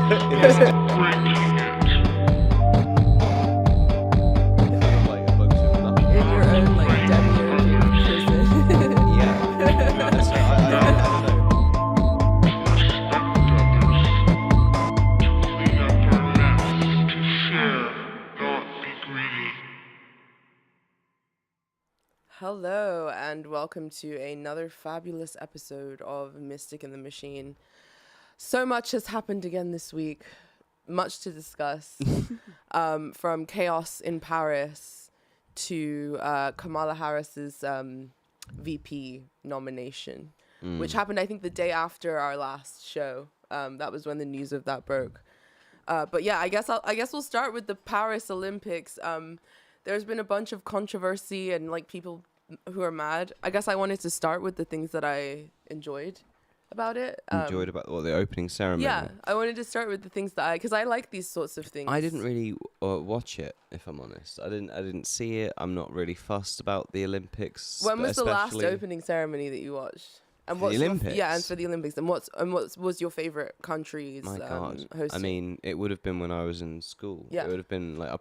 Hello and welcome to another fabulous episode of Mystic and the Machine. So much has happened again this week, much to discuss, from chaos in Paris to Kamala Harris's VP nomination, which happened I think the day after our last show. That was when the news of that broke. But yeah, I guess we'll start with the Paris Olympics. There's been a bunch of controversy and like people who are mad. I guess I wanted to start with the things that I enjoyed about it. Enjoyed about the opening ceremony? Yeah, I wanted to start with the things that because I like these sorts of things. I didn't really watch it, if I'm honest. I didn't see it. I'm not really fussed about the Olympics. When was the last opening ceremony that you watched? And the Olympics? And for the Olympics. And what was your favorite country's hosting? I mean, it would have been when I was in school. Yeah. It would have been like, I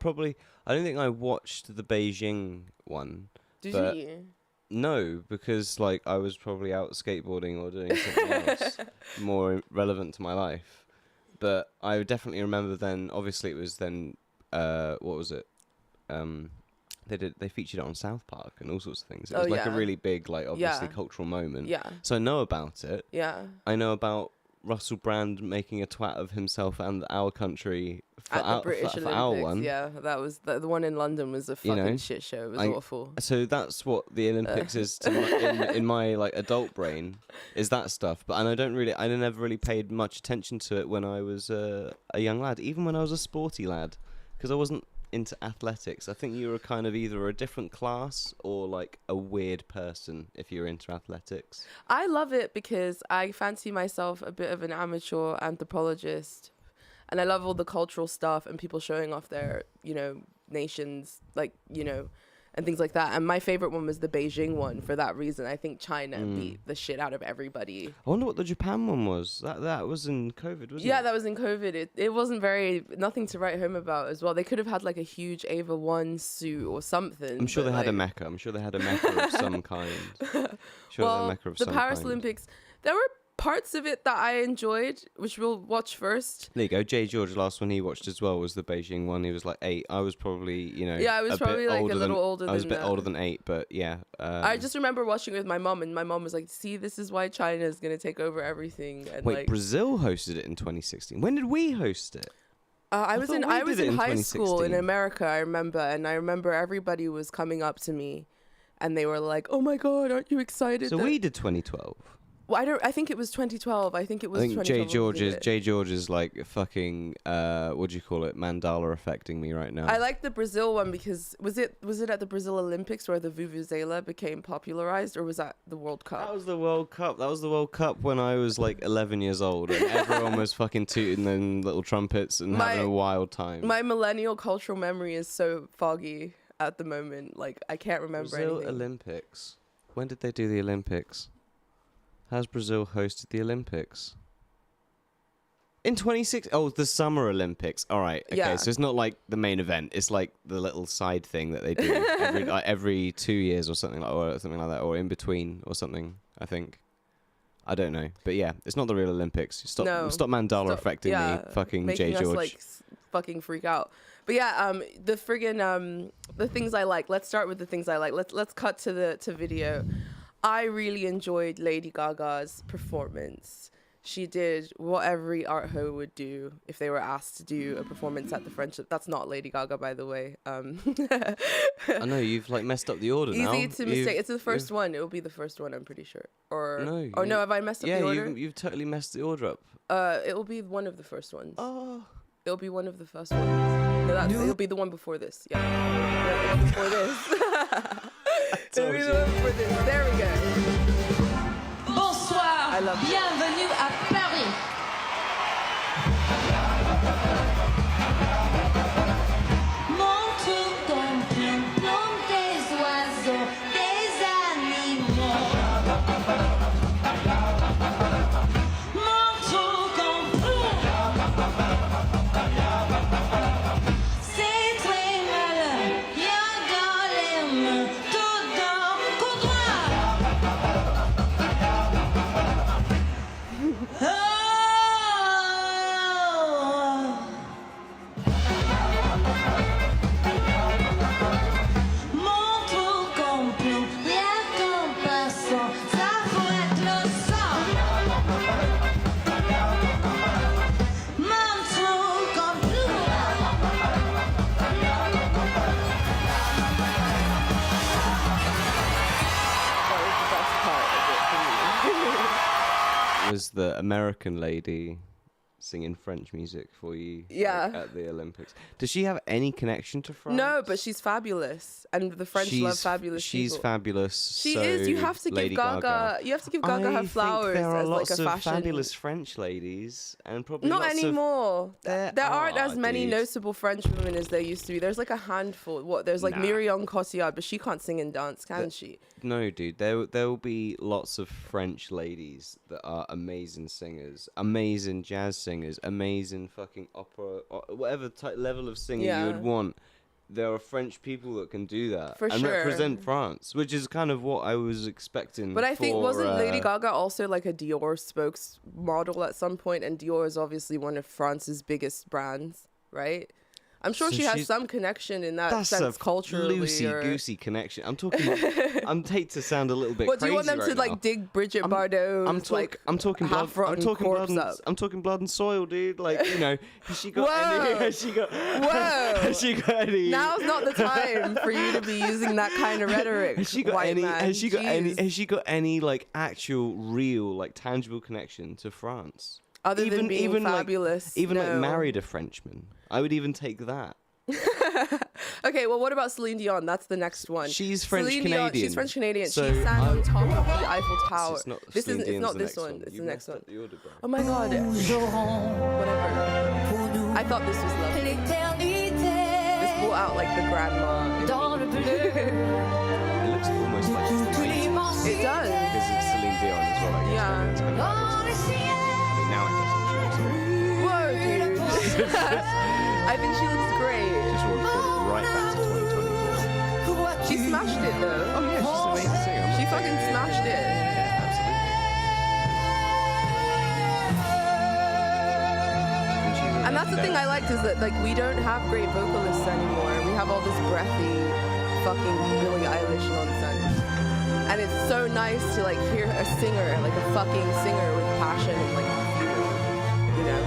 don't think I watched the Beijing one. Did you? No, because like I was probably out skateboarding or doing something else more relevant to my life. But I definitely remember then, obviously it was then, what was it? They featured it on South Park and all sorts of things. It was like a really big, like obviously cultural moment. Yeah. So I know about it. Yeah. I know about Russell Brand making a twat of himself and our country for the British for Olympics. our one. Yeah, that was the one in London was a fucking shit show. It was awful. So that's what the Olympics is to in my like adult brain, is that stuff. But I never really paid much attention to it when I was a young lad, even when I was a sporty lad, because I wasn't into athletics. I think you were kind of either a different class or like a weird person if you're into athletics. I love it because I fancy myself a bit of an amateur anthropologist, and I love all the cultural stuff and people showing off their, nations, like, and things like that. And my favorite one was the Beijing one for that reason. I think China beat the shit out of everybody. I wonder what the Japan one was. That was in COVID, wasn't it? Yeah, that was in COVID. It wasn't nothing to write home about as well. They could have had like a huge Ava 1 suit or something. I'm sure they had a mecha. I'm sure they had a mecha of some kind. The Paris Olympics, there were parts of it that I enjoyed, which we'll watch first. There you go. Jay George, the last one he watched as well was the Beijing one. He was like 8. I was probably, I was probably like a little older than that. I was a bit older than 8, but yeah. I just remember watching it with my mom, and my mom was like, see, this is why China is going to take over everything. And wait, Brazil hosted it in 2016. When did we host it? I was in high school in America, I remember, and I remember everybody was coming up to me, and they were like, "Oh my God, aren't you excited?" So we did 2012. Well, I think it was 2012. I think Jay George is like fucking what do you call it? Mandala affecting me right now. I like the Brazil one because was it at the Brazil Olympics where the vuvuzela became popularized, or was that the World Cup? That was the World Cup. That was the World Cup when I was like 11 years old, and everyone was fucking tooting them little trumpets and having a wild time. My millennial cultural memory is so foggy at the moment. Like I can't remember anything. Brazil Olympics. When did they do the Olympics? Has Brazil hosted the Olympics? In 2016? Oh, the Summer Olympics. All right. Okay, yeah. So it's not like the main event. It's like the little side thing that they do every 2 years or something like that, or in between or something, I think. I don't know. But yeah, it's not the real Olympics. Stop Mandala affecting me, fucking Jay George. Making us fucking freak out. But yeah, the friggin' the things I like. Let's start with the things I like. Let's cut to video. I really enjoyed Lady Gaga's performance. She did what every art hoe would do if they were asked to do a performance at the French. That's not Lady Gaga, by the way. I know you've like messed up the order now. Easy to mistake. It's the first one. It will be the first one. I'm pretty sure. No, have I messed up the order? Yeah, you've totally messed the order up. It will be one of the first ones. Oh. It'll be one of the first ones. No, it'll be the one before this. Yeah, the one before this. It'll be the one before this. There we go. Bonsoir. Bienvenue à Paris. Monte comme plomb des oiseaux, des animaux. Monte comme plomb. the American lady singing French music for you Yeah. at the Olympics. Does she have any connection to France? No, but she's fabulous, and the French love fabulous She's people. fabulous. She so is. You have to give Lady Gaga. You have to give Gaga her flowers there are as lots like a of fashion. fabulous French ladies, and probably Not lots anymore. There aren't as are, many dude. noticeable French women as there used to be. There's like a handful. There's like Nah. Marion Cotillard, but she can't sing and dance, can she? No, dude. There will be lots of French ladies that are amazing singers, amazing jazz singers, amazing fucking opera, or whatever level of singing Yeah. you would want. There are French people that can do that For and sure. represent France, which is kind of what I was expecting. But I think for, wasn't Lady Gaga also like a Dior spokesmodel at some point? And Dior is obviously one of France's biggest brands, right? I'm sure So she has she's- some connection in that That's sense a culturally. loosey-goosey connection. I'm talking. I'm hate to sound a little bit. What do you want crazy them to right now. like dig Bridget Bardot's like I'm talking blood. I'm half-rotten talking blood. corpse And, up? I'm talking blood and soil, dude. Like has she got any? Whoa. Has she got? Whoa. Has she got any? Now's not the time for you to be using that kind of rhetoric. Has she got white any? man. Has she got any? Jeez. Has she got any like actual, real, like tangible connection to France? Other than being like- fabulous. Even like no. married a Frenchman. I would even take that. Okay, well, what about Celine Dion? That's the next one. She's Celine Dion, French-Canadian. she's French Canadian. So she sang on top of the Eiffel Tower. It's not This Celine is Dion's not the this next one. It's You the next messed one. up the order, bro. Oh my god. Whatever. I thought this was lovely. This brought out like the grandma. in me. It looks almost like it's the 80s. It does. Because it's Celine Dion as well. I guess. Yeah. It's kind of like I mean, now it doesn't. Whoa, dude. I think she looks great. Just want to pull it right back to 2024. She smashed it though. Oh yeah, she's an amazing singer. I'm She not fucking taking it. smashed it. Yeah, absolutely. And that's the thing I liked is that like we don't have great vocalists anymore. We have all this breathy fucking Billie Eilish nonsense. And it's so nice to like hear a singer, like a fucking singer with passion and like feeling, you know.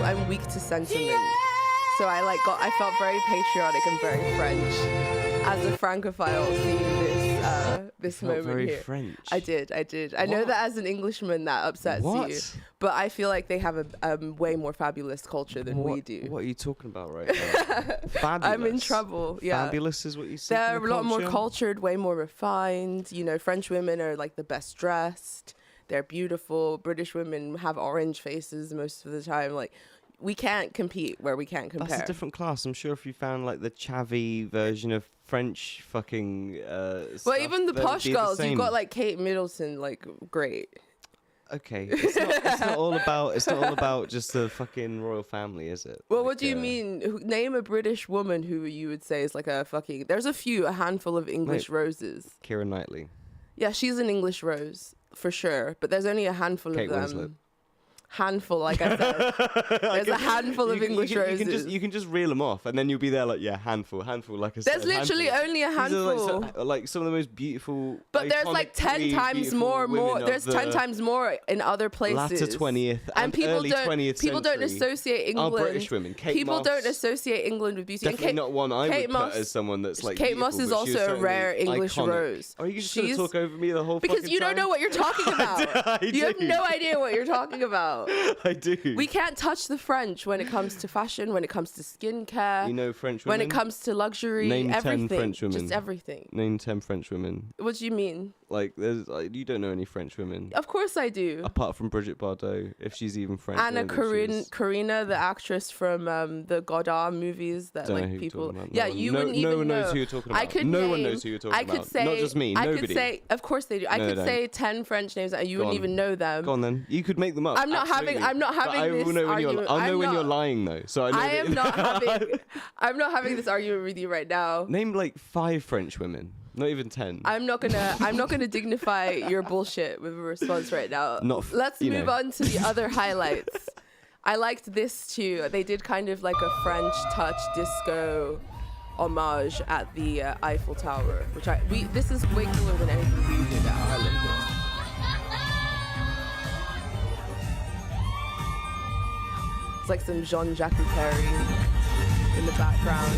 I'm weak to sentiment. So I felt very patriotic and very French as a francophile seeing this Felt moment very here. French. I did. I know What? that as an Englishman that upsets What? you, but I feel like they have a way more fabulous culture than we do. What are you talking about right now? Fabulous. I'm in trouble. Yeah. Fabulous is what you say. They're a lot more cultured, way more refined. You know, French women are like the best dressed. They're beautiful. British women have orange faces most of the time. Like, we can't compete where we can't compare. That's a different class. I'm sure if you found like the chavvy version of French fucking well, stuff, even the that would posh be the girls, same. you've got like Kate Middleton, like great. Okay, it's not all about just the fucking royal family, is it? Well, Like, what do you mean? Name a British woman who you would say is like a fucking. There's a handful of English roses. Keira Knightley. Yeah, she's an English rose for sure, but there's only a handful Kate of them. Winslet. Handful, like I said. There's a handful of English roses. You can just reel them off, and then you'll be there like, yeah, handful, like I said. There's literally handful. only a These are, handful. like some of the most beautiful. But there's like 10 iconically times beautiful more. women of There's 10 the times more in other places. Latter 20th and people early don't. 20th People don't century associate are England. British women. Kate People Moss, don't associate England with beauty. Definitely and not one I Kate would Moss, put as someone that's like. Kate Moss beautiful, is but she was also a certainly rare English iconic. rose. Are you just gonna She's- talk over me the whole Because fucking you don't know time? what you're talking about. I You have do. no idea what you're talking about. I do. We can't touch the French when it comes to fashion, when it comes to skincare, You know French when women? it comes to luxury, Name 10 everything. French women. Just everything. Name 10 French women. What do you mean? Like, there's you don't know any French women. Of course I do. Apart from Bridget Bardot, if she's even French. I Anna don't think she is. Karina, the actress from the Godard movies that Don't know who like you're people. talking about. Yeah, No one- you no- wouldn't no even one knows know. who you're talking I about. could No name, one knows who you're talking I could about. say, Not just me, I nobody. could say, of course they do. I No, could they say 10 French names and you Go wouldn't on. even know them. Go on then. You could make them up. I'm not having- absolutely. I'm not But having I this will know when you're. argument. I'll know I'm when you're not- lying though. So I know. I that- am not having. I'm not having this argument with you right now. Name like 5 French women. Not even 10. I'm not gonna dignify your bullshit with a response right now. Let's you move know. on to the other highlights. I liked this too. They did kind of like a French touch disco homage at the Eiffel Tower, which this is way cooler than anything we did at our Olympics. It's like some Jean-Jacques Perry in the background.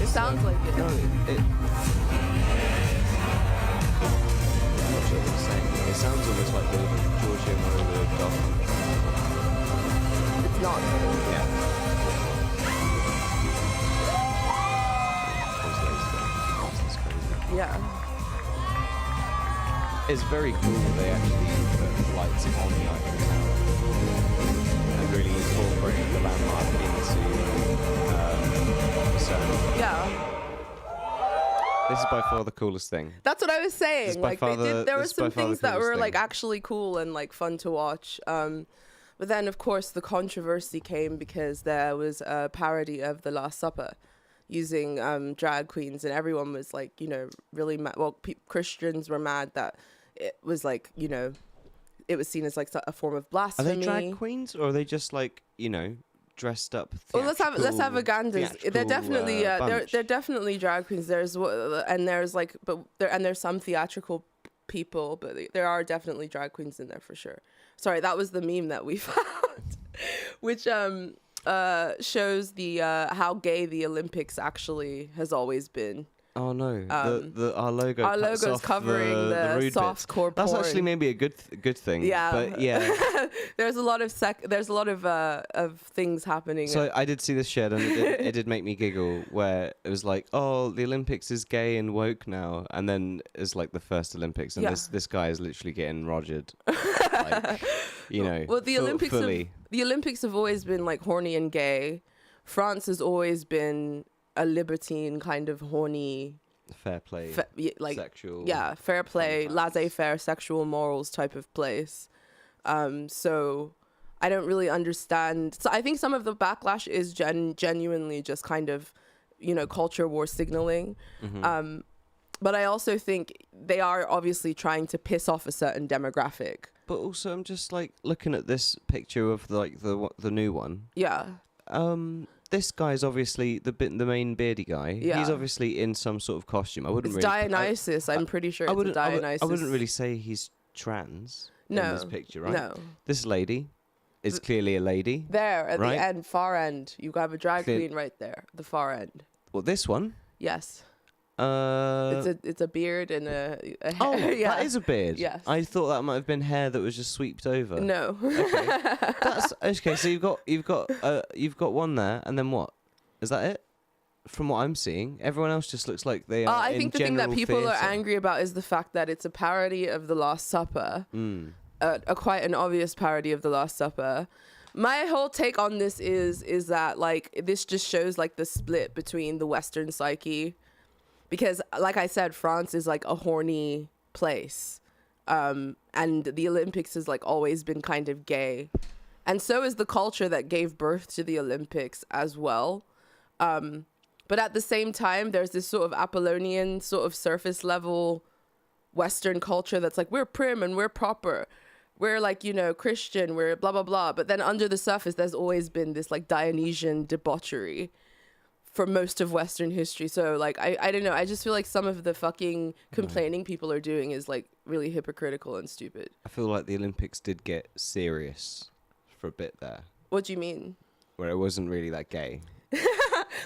It sounds like it. No, sure what it's saying. It sounds almost like the Giorgio Moroder dog. It's not. Yeah. That's crazy. Yeah. It's very cool that they actually put lights on the Eiffel Tower and really incorporated the landmark into certain. Yeah. This is by far the coolest thing. That's what I was This is saying. by Like far there were this is by some far the things that coolest were like thing. actually cool and like fun to watch. But then of course the controversy came because there was a parody of The Last Supper using drag queens, and everyone was like, you know, really mad. Well, Christians were mad that it was like, you know, it was seen as like a form of Are blasphemy. they drag queens or are they just like, you know, dressed up? Well, let's have a gander. They're definitely they're definitely drag queens. There's some theatrical people, but there are definitely drag queens in there for sure. Sorry, that was the meme that we found, which shows the how gay the Olympics actually has always been. Oh no, our logo. Our cuts logo's off covering the rude soft bits. core That's porn. actually maybe a good thing. Yeah. But yeah. There's a lot of things happening. So I did see this shed, and it did make me giggle. Where it was like, oh, the Olympics is gay and woke now, and then it's like the first Olympics, and Yeah. this guy is literally getting rogered. Like, you know. Well, the Olympics fully. the Olympics have always been like horny and gay. France has always been a libertine kind of horny, Fair play. Sexual. yeah, fair play, fun facts. laissez-faire, sexual morals type of place. So I don't really understand. So I think some of the backlash is genuinely just kind of, you know, culture war signaling. Mm-hmm. But I also think they are obviously trying to piss off a certain demographic. But also, I'm just like looking at this picture of the new one. Yeah. This guy's obviously the main beardy guy. Yeah. He's obviously in some sort of costume. I wouldn't It's really. Dionysus. I'm pretty sure I it's wouldn't. Dionysus. I wouldn't really say he's trans in No. this picture, right? No. This lady is clearly a lady. There at Right? the end, far end, you have a drag Clear- queen right there, the far end. Well, this one. Yes. Uh. It's a beard and a Oh, yeah. that is a beard. Yes. I thought that might have been hair that was just sweeped over. No. Okay. That's okay. So you've got one there, and then what? Is that it? From what I'm seeing, everyone else just looks like they are. I in think the thing that general people are theatre. angry about is the fact that it's a parody of The Last Supper, a quite an obvious parody of The Last Supper. My whole take on this is that like this just shows like the split between the Western psyche, because like I said, France is like a horny place, and the Olympics has like always been kind of gay, and so is the culture that gave birth to the Olympics as well. But at the same time, there's this sort of Apollonian sort of surface level Western culture that's like, we're prim and we're proper. We're like, you know, Christian, we're blah, blah, blah. But then under the surface, there's always been this like Dionysian debauchery for most of Western history. So like, I don't know. I just feel like some of the fucking complaining people are doing is like really hypocritical and stupid. I feel like the Olympics did get serious for a bit there, What do you mean? where it wasn't really that gay.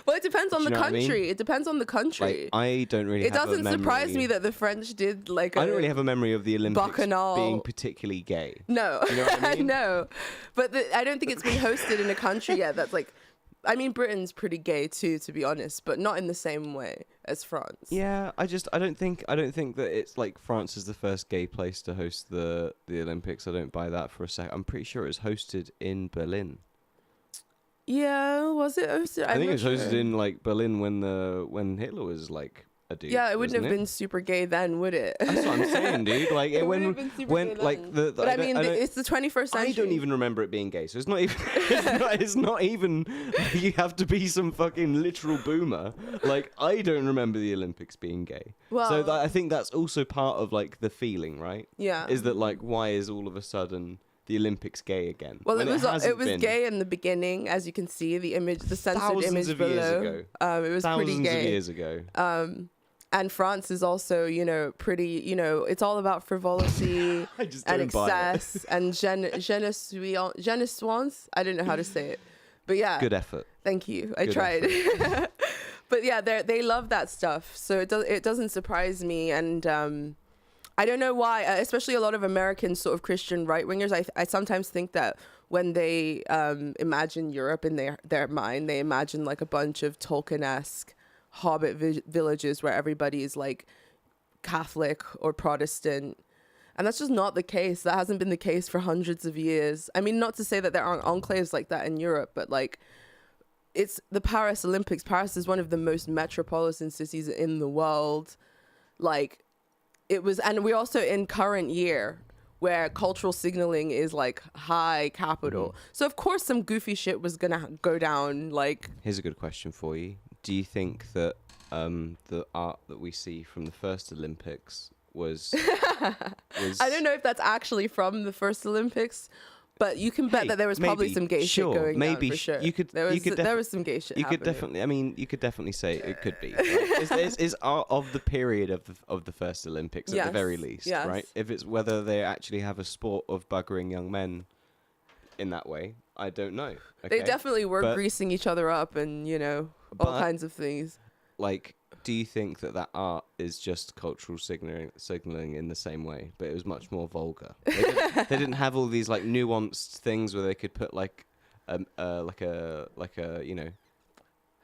Well, it depends on Do the you know what I mean? country. It depends on the country. Like, I don't really. It have doesn't a surprise memory- me that the French did like I don't really have a memory of the Olympics Bacchanal. being particularly gay. No, You know what I mean? no, but I don't think it's been hosted in a country yet that's like, I mean, Britain's pretty gay too, to be honest, but not in the same way as France. Yeah, I don't think that it's like France is the first gay place to host the Olympics. I don't buy that for a sec. I'm pretty sure it was hosted in Berlin. Yeah, was it hosted? I think it was not hosted sure. in like Berlin when Hitler was like a dude. Yeah, it wouldn't have wasn't been super gay then, would it? That's what I'm saying, dude. Like It when wouldn't have been super when gay like then. But I mean, don't- it's the 21st century. I don't even remember it being gay, so it's not even. It's not even. You have to be some fucking literal boomer. Like I don't remember the Olympics being gay. Well- so I think that's also part of like the feeling, right? Yeah. Is that like why is all of a sudden the Olympics gay again? Well, when it was hasn't been gay in the beginning, as you can see the image, the censored thousands image of below. years ago. It was pretty Thousands gay. of years ago. And France is also, you know, pretty, you know, it's all about frivolity I just and don't buy it. excess and je ne suis, I don't know how to say it. But yeah, Good effort. thank you. I Good tried. But yeah, they love that stuff. So it doesn't surprise me. And I don't know why, especially a lot of American sort of Christian right-wingers, I sometimes think that when they imagine Europe in their mind, they imagine like a bunch of Tolkien-esque hobbit villages where everybody is like Catholic or Protestant. And that's just not the case. That hasn't been the case for hundreds of years. I mean, not to say that there aren't enclaves like that in Europe, but like it's the Paris Olympics. Paris is one of the most metropolitan cities in the world. Like it was, and we're also in current year where cultural signaling is like high capital. So of course some goofy shit was gonna go down. Like, here's a good question for you. Do you think that the art that we see from the first Olympics was I don't know if that's actually from the first Olympics, but you can bet that there was probably some gay shit going down for sure. There was some gay shit happening. You could definitely say it could be. Right? Is art of the period of the first Olympics at the very least, right? If it's whether they actually have a sport of buggering young men in that way, I don't know. Okay? They definitely were greasing each other up and, you know, all kinds of things. Like, do you think that art is just cultural signaling in the same way, but it was much more vulgar? They didn't have all these like nuanced things where they could put like a you know,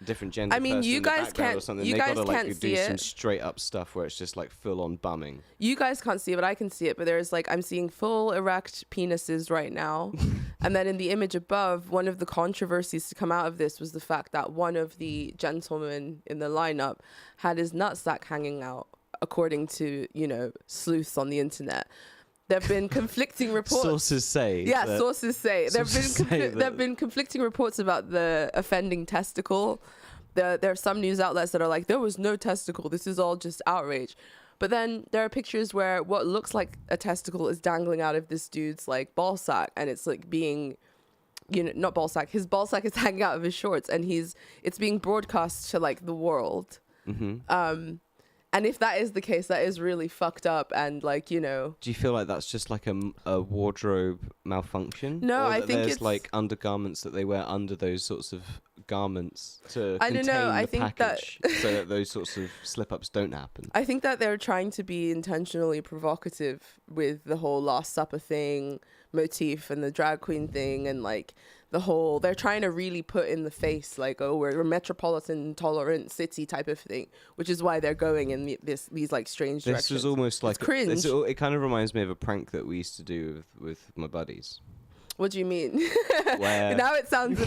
different gender. I mean, person you in the guys background can't. or something. You They guys gotta, like, can't do see some it. straight up stuff where it's just like full on bumming. You guys can't see it, but I can see it. But there's like, I'm seeing full erect penises right now. And then in the image above, one of the controversies to come out of this was the fact that one of the gentlemen in the lineup had his nutsack hanging out, according to, you know, sleuths on the internet. There have been conflicting reports. Sources say. Yeah, sources say. There have been conflicting reports about the offending testicle. There are some news outlets that are like, there was no testicle. This is all just outrage. But then there are pictures where what looks like a testicle is dangling out of this dude's like ball sack, and it's like being, you know, not ball sack. His ball sack is hanging out of his shorts, and it's being broadcast to like the world. And if that is the case, that is really fucked up. And like, you know, do you feel like that's just like a wardrobe malfunction? No, or I that think there's it's like undergarments that they wear under those sorts of garments to I don't know. contain I the think package, so that those sorts of slip-ups don't happen. I think that they're trying to be intentionally provocative with the whole Last Supper thing motif and the drag queen thing, and like they're trying to really put in the face like, oh, we're a metropolitan tolerant city type of thing, which is why they're going in these like strange directions. This was almost like it's cringe. It kind of reminds me of a prank that we used to do with my buddies. What do you mean? Where, now it sounds a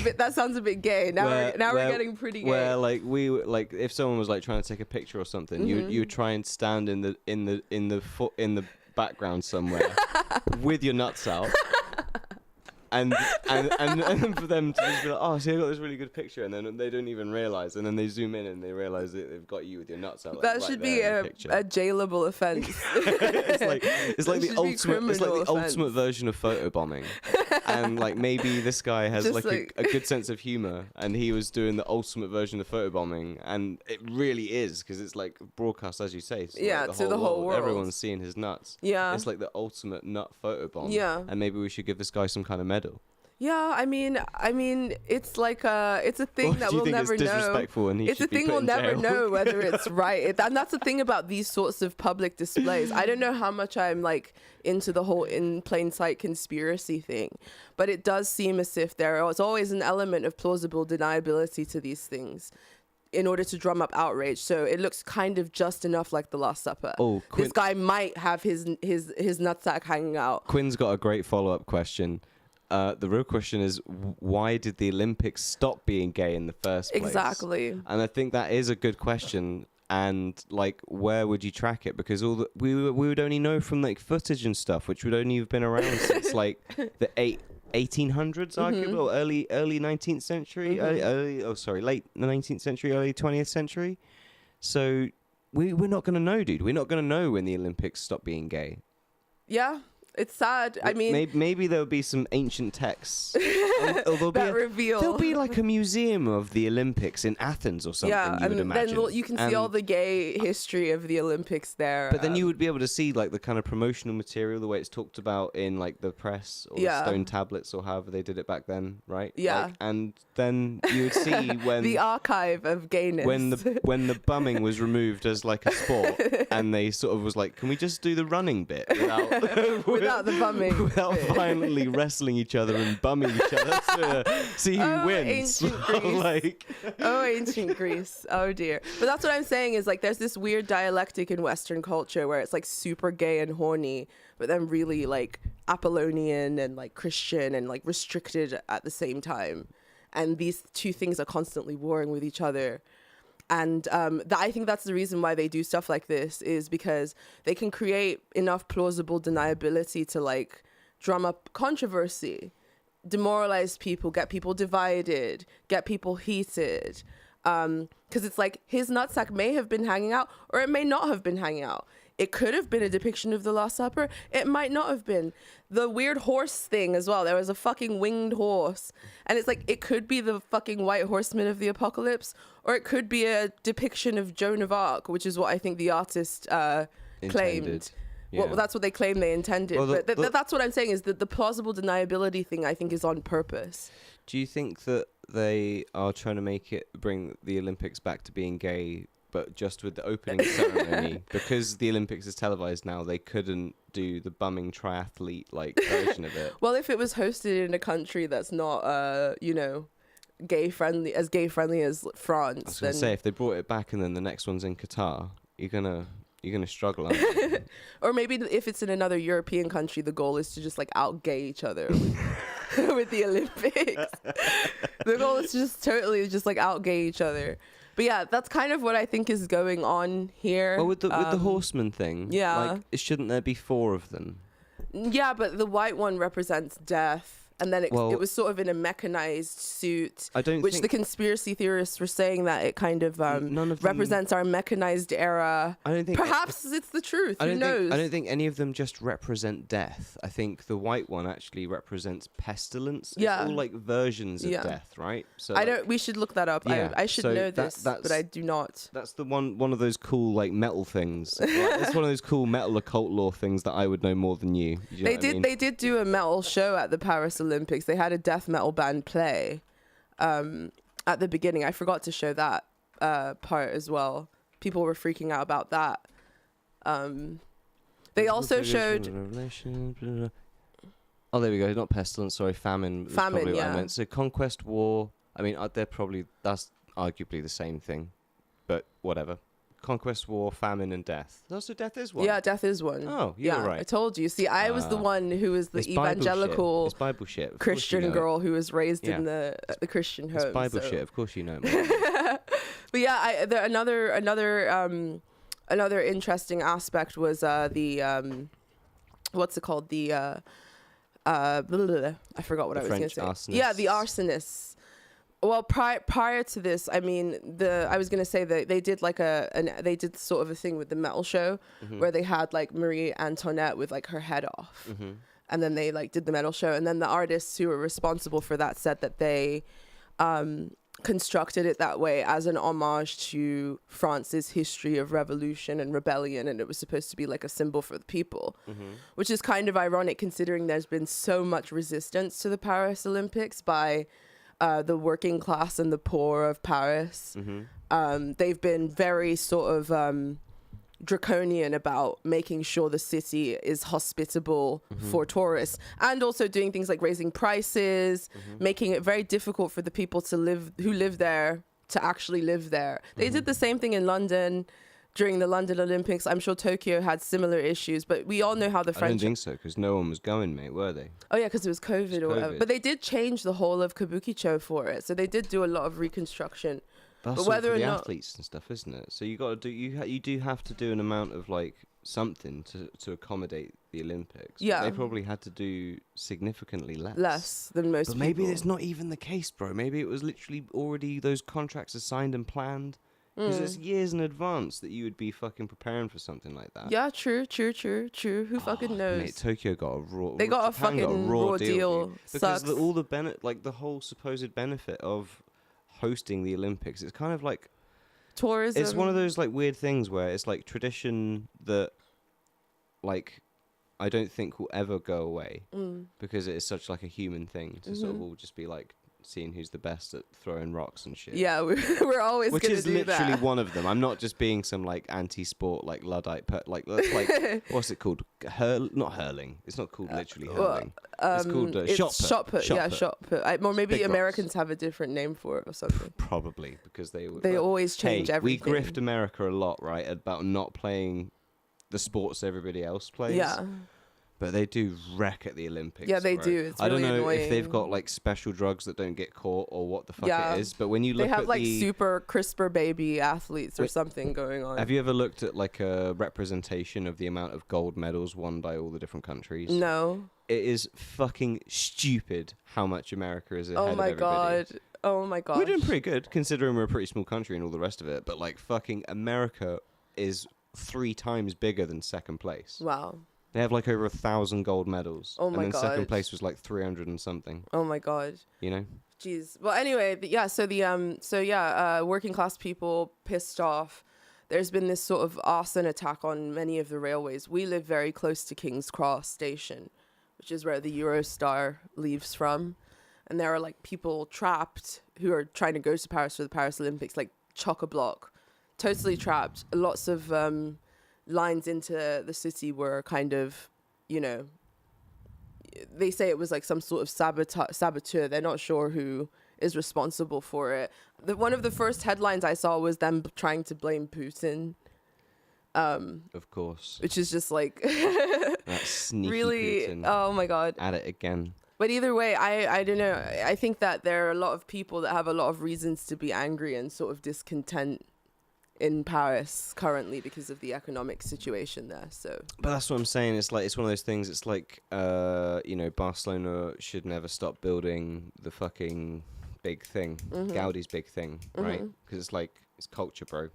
bit gay. Now we're getting pretty gay. Where like if someone was like trying to take a picture or something, you would try and stand in the background somewhere with your nuts out. And for them to just be like, oh, see, I got this really good picture, and then they don't even realize, and then they zoom in and they realize that they've got you with your nuts out. Like, that should be a jailable offense. it's like the ultimate version of photobombing, and like maybe this guy has like a good sense of humor, and he was doing the ultimate version of photobombing, and it really is because it's like broadcast, as you say, yeah, like to the whole world. Everyone's seeing his nuts. Yeah, it's like the ultimate nut photobomb. Yeah, and maybe we should give this guy some kind of medal. Yeah, I mean, it's like it's a thing that we'll never know. It's a thing we'll never know whether it's right. And that's the thing about these sorts of public displays. I don't know how much I'm like into the whole in plain sight conspiracy thing, but it does seem as if there is always an element of plausible deniability to these things in order to drum up outrage. So it looks kind of just enough like the Last Supper. Oh, this guy might have his nutsack hanging out. Quinn's got a great follow-up question. The real question is, why did the Olympics stop being gay in the first place? Exactly. And I think that is a good question. And like, where would you track it? Because we would only know from like footage and stuff, which would only have been around since like the 1800s, arguably, or early 19th century. Late 19th century, early 20th century. So we're not going to know, dude. We're not going to know when the Olympics stopped being gay. Yeah. It's sad. I mean, maybe there'll be some ancient texts there'll be that reveal. there'll be like a museum of the Olympics in Athens or something. Yeah, you would and imagine. then you can see all the gay history of the Olympics there. But then you would be able to see like the kind of promotional material, the way it's talked about in like the press or the stone tablets or however they did it back then, right? Yeah. Like, and then you would see when the archive of gayness. when the bumming was removed as like a sport, and they sort of was like, can we just do the running bit without the bumming, without violently wrestling each other and bumming each other to see who wins? Ancient Greece. Like, ancient Greece. Oh dear. But that's what I'm saying is like there's this weird dialectic in Western culture where it's like super gay and horny, but then really like Apollonian and like Christian and like restricted at the same time. And these two things are constantly warring with each other. And I think that's the reason why they do stuff like this, is because they can create enough plausible deniability to like drum up controversy, demoralize people, get people divided, get people heated. Because it's like his nutsack may have been hanging out or it may not have been hanging out. It could have been a depiction of the Last Supper. It might not have been. The weird horse thing as well. There was a fucking winged horse. And it's like, it could be the fucking white horseman of the apocalypse, or it could be a depiction of Joan of Arc, which is what I think the artist claimed. Yeah. Well, that's what they claim they intended. Well, but that's what I'm saying is that the plausible deniability thing, I think, is on purpose. do you think that they are trying to bring the Olympics back to being gay, but just with the opening ceremony? Because the Olympics is televised now, they couldn't do the bumming triathlete like version of it. Well, if it was hosted in a country that's not, gay friendly as France, I was then gonna say, if they brought it back and then the next one's in Qatar, you're gonna struggle, aren't you? or maybe if it's in another European country, the goal is to just like out gay each other with the Olympics. The goal is to just totally just like out gay each other. But yeah, that's kind of what I think is going on here. Well, with the horseman thing, yeah. like, shouldn't there be 4 of them? Yeah, but the white one represents death. And then it was sort of in a mechanized suit, which the conspiracy theorists were saying that it kind of represents our mechanized era. I don't think. Perhaps it's the truth. Who knows? I don't think any of them just represent death. I think the white one actually represents pestilence. Yeah. It's all like versions of death, right? So I don't. We should look that up. Yeah, I should know this, but I do not. That's the one of those cool like metal things. Like, it's one of those cool metal occult lore things that I would know more than you. You know what I mean? They did do a metal show at the Paris Olympics. They had a death metal band play at the beginning. I forgot to show that part as well. People were freaking out about that. They also showed... Oh, there we go. Not pestilence, sorry. Famine was probably what I meant. So conquest, war. I mean, that's arguably the same thing. But whatever. Conquest, war, famine, and death. Also, death is one. Yeah, death is one. Oh, you're right. I told you. See, I was the one who was the evangelical it's Bible shit. Christian girl who was raised in the Christian home. It's Bible shit. Of course you know. But yeah, another interesting aspect was the what's it called? I forgot what I was going to say. Arsonists. Yeah, the arsonists. Well, prior to this, I mean, I was gonna say that they did like they did sort of a thing with the metal show where they had like Marie Antoinette with like her head off, and then they like did the metal show, and then the artists who were responsible for that said that they constructed it that way as an homage to France's history of revolution and rebellion, and it was supposed to be like a symbol for the people, which is kind of ironic considering there's been so much resistance to the Paris Olympics by the working class and the poor of Paris. They've been very sort of draconian about making sure the city is hospitable for tourists, and also doing things like raising prices, making it very difficult for the people who live there to actually live there. They did the same thing in London during the London Olympics. I'm sure Tokyo had similar issues, but we all know how the French... I don't think so, because no one was going, mate, were they? Oh yeah, because it was COVID or whatever. But they did change the whole of Kabukicho for it, so they did do a lot of reconstruction. That's but whether for the or not athletes and stuff, isn't it? So you got to do you do have to do an amount of like something to accommodate the Olympics. Yeah, but they probably had to do significantly less than most. But maybe it's not even the case, bro. Maybe it was literally already those contracts are signed and planned. Because it's years in advance that you would be fucking preparing for something like that. Yeah, true. Who fucking knows? Mate, Tokyo got a raw. They got a Japan fucking raw deal. because Sucks. all the the whole supposed benefit of hosting the Olympics, it's kind of like Tourism. it's one of those like weird things where it's like tradition that, like, I don't think will ever go away because it is such like a human thing to sort of all just be like seeing who's the best at throwing rocks and shit. Yeah, we're always Which gonna is do literally that. one of them. I'm not just being some like anti-sport like Luddite, like that's like what's it called? Not hurling. It's not called literally hurling. It's called It's shot put. Yeah, shot put. Or maybe Big rocks. Americans have a different name for it or something. Probably because they Always change everything. We grift America a lot, right, about not playing the sports everybody else plays. Yeah. But they do wreck at the Olympics. Yeah, they right? do. It's I don't really know if they've annoying. got like special drugs that don't get caught or what the fuck Yeah. it is. But when you look They have at like the super CRISPR baby athletes or Wait, something going on. Have you ever looked at like a representation of the amount of gold medals won by all the different countries? No. It is fucking stupid how much America is ahead Oh of my everybody. god. Oh my god. We're doing pretty good considering we're a pretty small country and all the rest of it. But like fucking America is 3 times bigger than second place. Wow. They have like over 1,000 gold medals. Oh my and then second God. place was like 300 and something. Oh my god. You know? Jeez. Well, anyway, working class people pissed off. There's been this sort of arson attack on many of the railways. We live very close to King's Cross Station, which is where the Eurostar leaves from. And there are like people trapped who are trying to go to Paris for the Paris Olympics, like chock-a-block, totally trapped. Lots of lines into the city were kind of, you know, they say it was like some sort of saboteur. They're not sure who is responsible for it. One of the first headlines I saw was them trying to blame Putin. Of course. Which is just like That sneaky really, Putin. oh my god. At it again. But either way, I don't know. I think that there are a lot of people that have a lot of reasons to be angry and sort of discontent in Paris currently because of the economic situation there. So, But that's what I'm saying. It's like it's one of those things. It's like you know, Barcelona should never stop building the fucking big thing, Gaudi's big thing, right? Because it's like it's culture, bro.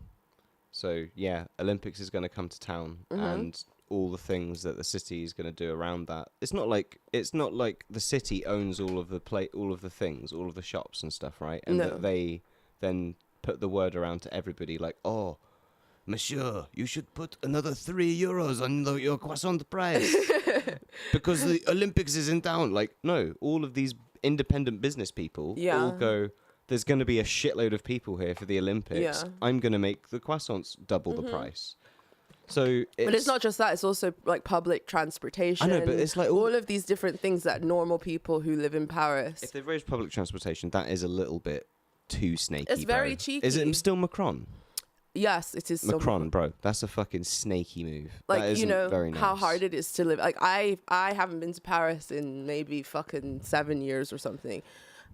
So yeah, Olympics is going to come to town, and all the things that the city is going to do around that. It's not like the city owns all of the all of the things, all of the shops and stuff, right? And No. that they then put the word around to everybody, like, oh, monsieur, you should put another €3 on your croissant price because the Olympics is in town. Like, no, all of these independent business people all go, there's going to be a shitload of people here for the Olympics. Yeah. I'm going to make the croissants double the price. So but it's not just that, it's also like public transportation. I know, but it's like all of these different things that normal people who live in Paris. if they've raised public transportation, that is a little bit too snaky. It's very bro. cheeky. Is it still Macron? Yes, it is. Macron, bro. That's a fucking snaky move. Like, that you know, very nice. how hard it is to live. Like, I haven't been to Paris in maybe fucking 7 years or something.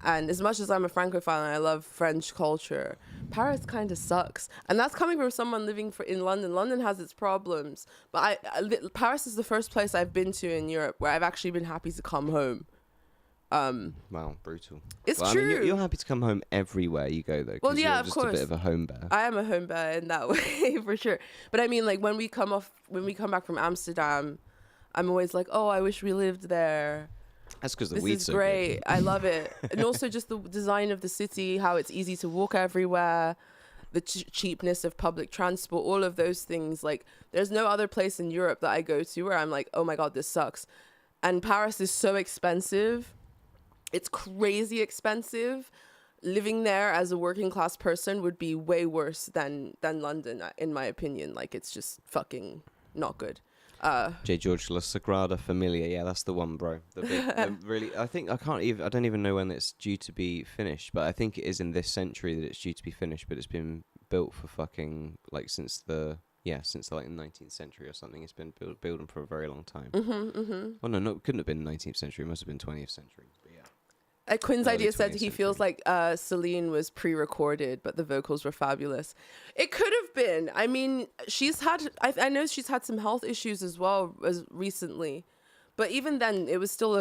And as much as I'm a Francophile and I love French culture, Paris kind of sucks. And that's coming from someone living in London. London has its problems. But Paris is the first place I've been to in Europe where I've actually been happy to come home. Wow, brutal. It's I true. mean, you're happy to come home everywhere you go, though. 'Cause Well, yeah, you're of just course. a bit of a home bear. I am a home bear in that way, for sure. But I mean, like, when we come back from Amsterdam, I'm always like, oh, I wish we lived there. That's because the This weed's is so great. good. I love it. And also just the design of the city, how it's easy to walk everywhere, the cheapness of public transport, all of those things. Like, there's no other place in Europe that I go to where I'm like, oh my God, this sucks. And Paris is so expensive. It's crazy expensive. Living there as a working class person would be way worse than London, in my opinion. Like, it's just fucking not good. J. George La Sagrada Familia, yeah, that's the one, bro. Really, I don't even know when it's due to be finished, but I think it is in this century that it's due to be finished. But it's been built for fucking like since the 19th century or something. It's been building for a very long time. Well, no, it couldn't have been 19th century. It must have been 20th century. But yeah. Quinn's Early idea said 20th he feels like Celine was pre-recorded, but the vocals were fabulous. It could have been. I mean, I know she's had some health issues as well as recently, but even then, it was still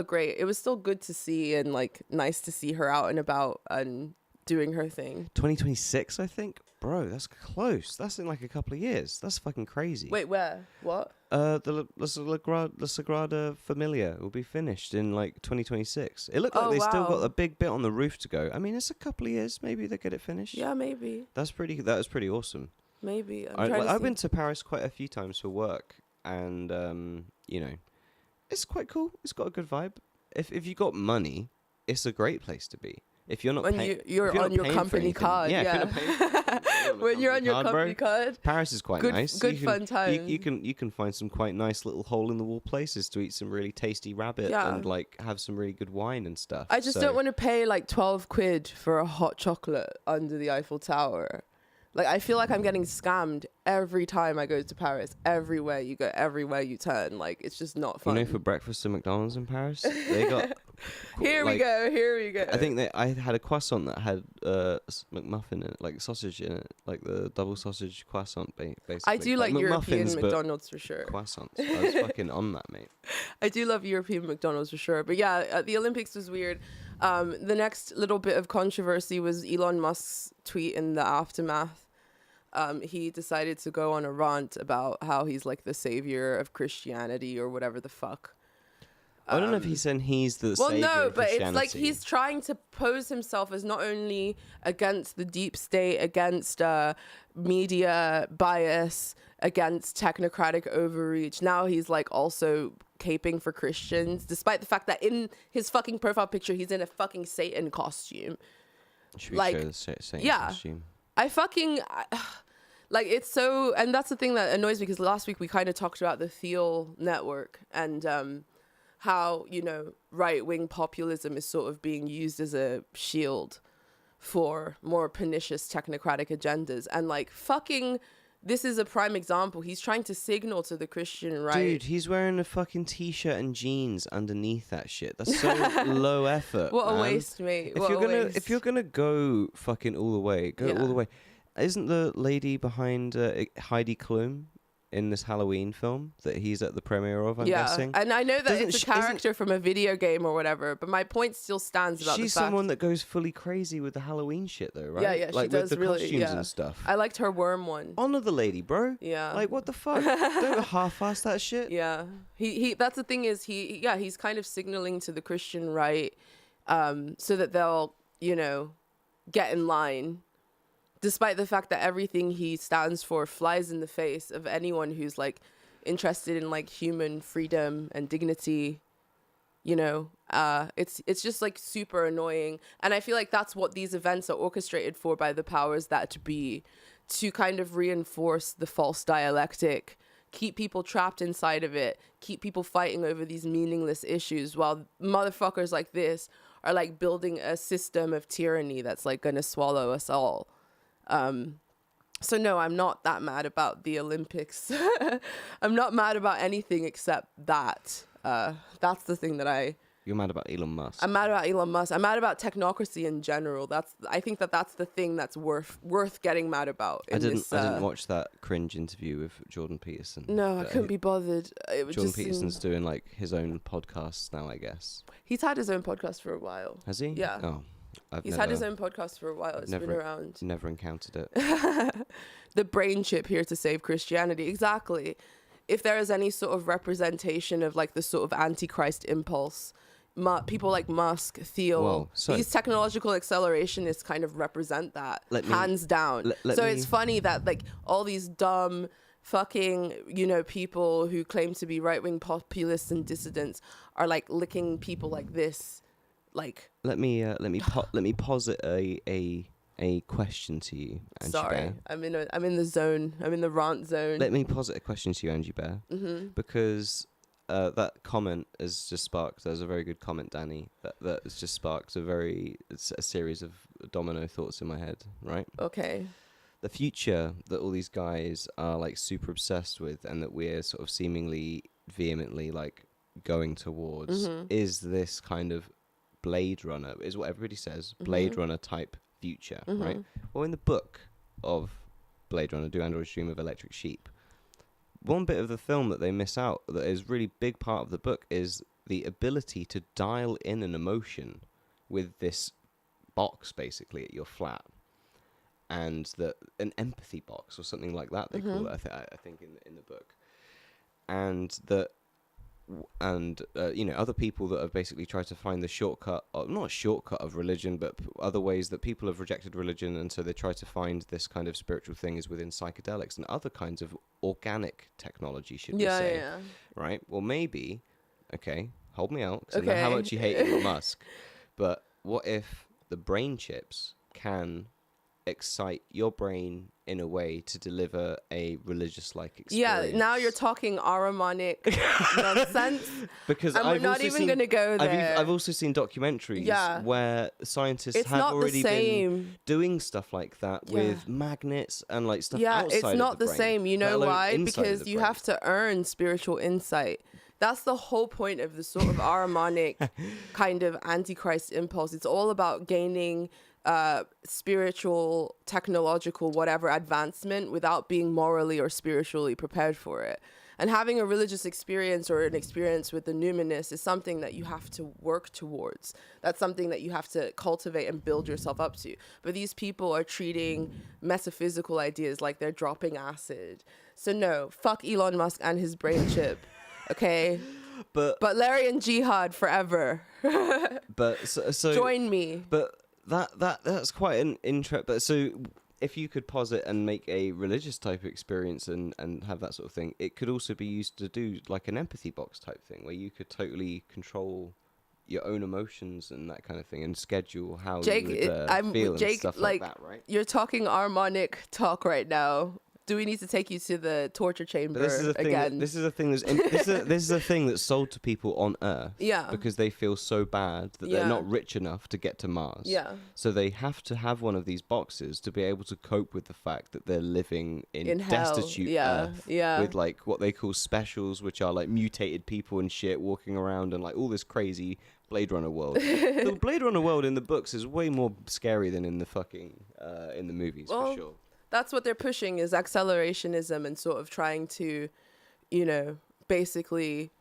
good to see and like nice to see her out and about and doing her thing. 2026, I think. bro, that's close. That's in like a couple of years. That's fucking crazy. Wait, where? What? The Sagrada Familia will be finished in like 2026. It looked like they still got wow. a big bit on the roof to go. I mean, it's a couple of years. Maybe they get it finished. Yeah, maybe. That was pretty awesome. Maybe. I've been to Paris quite a few times for work, and you know, it's quite cool. It's got a good vibe. If you got money, it's a great place to be. If you're not When you're on your company card, yeah. yeah. If you're not paying When you're on your company bro, card, Paris is quite nice. Good fun time. You can find some quite nice little hole in the wall places to eat some really tasty rabbit and like have some really good wine and stuff. I just don't want to pay like 12 quid for a hot chocolate under the Eiffel Tower. Like, I feel like I'm getting scammed every time I go to Paris. Everywhere you go, everywhere you turn. Like, it's just not fun. You know, for breakfast at McDonald's in Paris, they got... Here we go. I think I had a croissant that had McMuffin in it, like sausage in it, like the double sausage croissant, basically. I do like European McMuffins, McDonald's for sure. Croissants. I was fucking on that, mate. I do love European McDonald's for sure. But yeah, the Olympics was weird. The next little bit of controversy was Elon Musk's tweet in the aftermath. He decided to go on a rant about how he's like the savior of Christianity or whatever the fuck. I don't know if he's saying he's the savior no, of but it's Christianity. like he's trying to pose himself as not only against the deep state, against media bias, against technocratic overreach. Now he's like also caping for Christians, despite the fact that in his fucking profile picture he's in a fucking Satan costume. Should we like, show the Satan costume? Like, it's so, and that's the thing that annoys me, because last week we kind of talked about the Thiel network and how, you know, right-wing populism is sort of being used as a shield for more pernicious technocratic agendas. And like, fucking, this is a prime example. He's trying to signal to the Christian right. Dude, he's wearing a fucking t-shirt and jeans underneath that shit. That's so low effort. What man. a waste, mate. If you're gonna go fucking all the way, go all the way. Isn't the lady behind Heidi Klum in this Halloween film that he's at the premiere of, I'm guessing? And I know that it's a character from a video game or whatever, but my point still stands about the fact... She's someone that goes fully crazy with the Halloween shit, though, right? Yeah, like she does with the really, costumes and stuff. I liked her worm one. Honor the lady, bro. Yeah. Like, what the fuck? Don't half-ass that shit. Yeah. He that's the thing is, he's kind of signaling to the Christian right so that they'll, you know, get in line, despite the fact that everything he stands for flies in the face of anyone who's like interested in like human freedom and dignity. You know, it's just like super annoying. And I feel like that's what these events are orchestrated for by the powers that be, to kind of reinforce the false dialectic, keep people trapped inside of it, keep people fighting over these meaningless issues, while motherfuckers like this are like building a system of tyranny that's like gonna swallow us all. So no, I'm not that mad about the Olympics. I'm not mad about anything except that. That's the thing that You're mad about Elon Musk. I'm mad about Elon Musk. I'm mad about technocracy in general. I think that's the thing that's worth getting mad about. I didn't watch that cringe interview with Jordan Peterson. No, I couldn't be bothered. Jordan Peterson's doing like his own podcasts now, I guess. He's had his own podcast for a while. Has he? Yeah. Oh, He's had his own podcast for a while. It's been around. Never encountered it. The brain chip here to save Christianity. Exactly. If there is any sort of representation of like the sort of antichrist impulse, people like Musk, Thiel, these technological accelerationists kind of represent that, hands down. It's funny that like all these dumb fucking, you know, people who claim to be right-wing populists and dissidents are like licking people like this. Like, let me posit a question to you, Angie sorry, Bear. I'm in the zone. I'm in the rant zone. Let me posit a question to you, Angie Bear, because that comment has just sparked. There's a very good comment, Danny. That has just sparked a series of domino thoughts in my head. Right? Okay. The future that all these guys are like super obsessed with, and that we're sort of seemingly vehemently like going towards, is this kind of Blade Runner, is what everybody says, Blade Runner type future, right? Well, in the book of Blade Runner, Do Androids Dream of Electric Sheep, one bit of the film that they miss out, that is really big part of the book, is the ability to dial in an emotion with this box, basically, at your flat. and that an empathy box or something like that they call it. I think in the book, and that. And other people that have basically tried to find the shortcut, or not shortcut of religion, but other ways that people have rejected religion, and so they try to find this kind of spiritual thing is within psychedelics and other kinds of organic technology, should we say? Yeah. Right? Well, maybe, okay, hold me out, 'cause I know how much you hate Elon Musk, but what if the brain chips can excite your brain in a way to deliver a religious-like experience? Yeah, now you're talking Ahrimanic nonsense. Because And we're not even going to go there. I've also seen documentaries where scientists It's have not the already been same. doing stuff like that with magnets and like stuff Yeah, outside it's of not the brain, same. You let know alone why? inside of Because the you brain. have to earn spiritual insight. That's the whole point of the sort of Ahrimanic kind of antichrist impulse. It's all about gaining spiritual, technological, whatever advancement without being morally or spiritually prepared for it. And having a religious experience or an experience with the numinous is something that you have to work towards. That's something that you have to cultivate and build yourself up to. But these people are treating metaphysical ideas like they're dropping acid. So no, fuck Elon Musk and his brain chip. Okay? But Larry and Jihad forever. But so Join me. But that's quite an interest. But so if you could posit and make a religious type of experience and have that sort of thing, it could also be used to do like an empathy box type thing where you could totally control your own emotions and that kind of thing and schedule how Jake, you would feel and Jake, stuff like that, right? You're talking Harmonic talk right now. Do we need to take you to the torture chamber But this is a thing again? this is a thing this is a thing that's sold to people on Earth. Yeah. Because they feel so bad that they're not rich enough to get to Mars. Yeah. So they have to have one of these boxes to be able to cope with the fact that they're living in hell. destitute Yeah. Earth. Yeah. With like what they call specials, which are like mutated people and shit walking around and like all this crazy Blade Runner world. The Blade Runner world in the books is way more scary than in the fucking in the movies, for sure. That's what they're pushing is accelerationism and sort of trying to, basically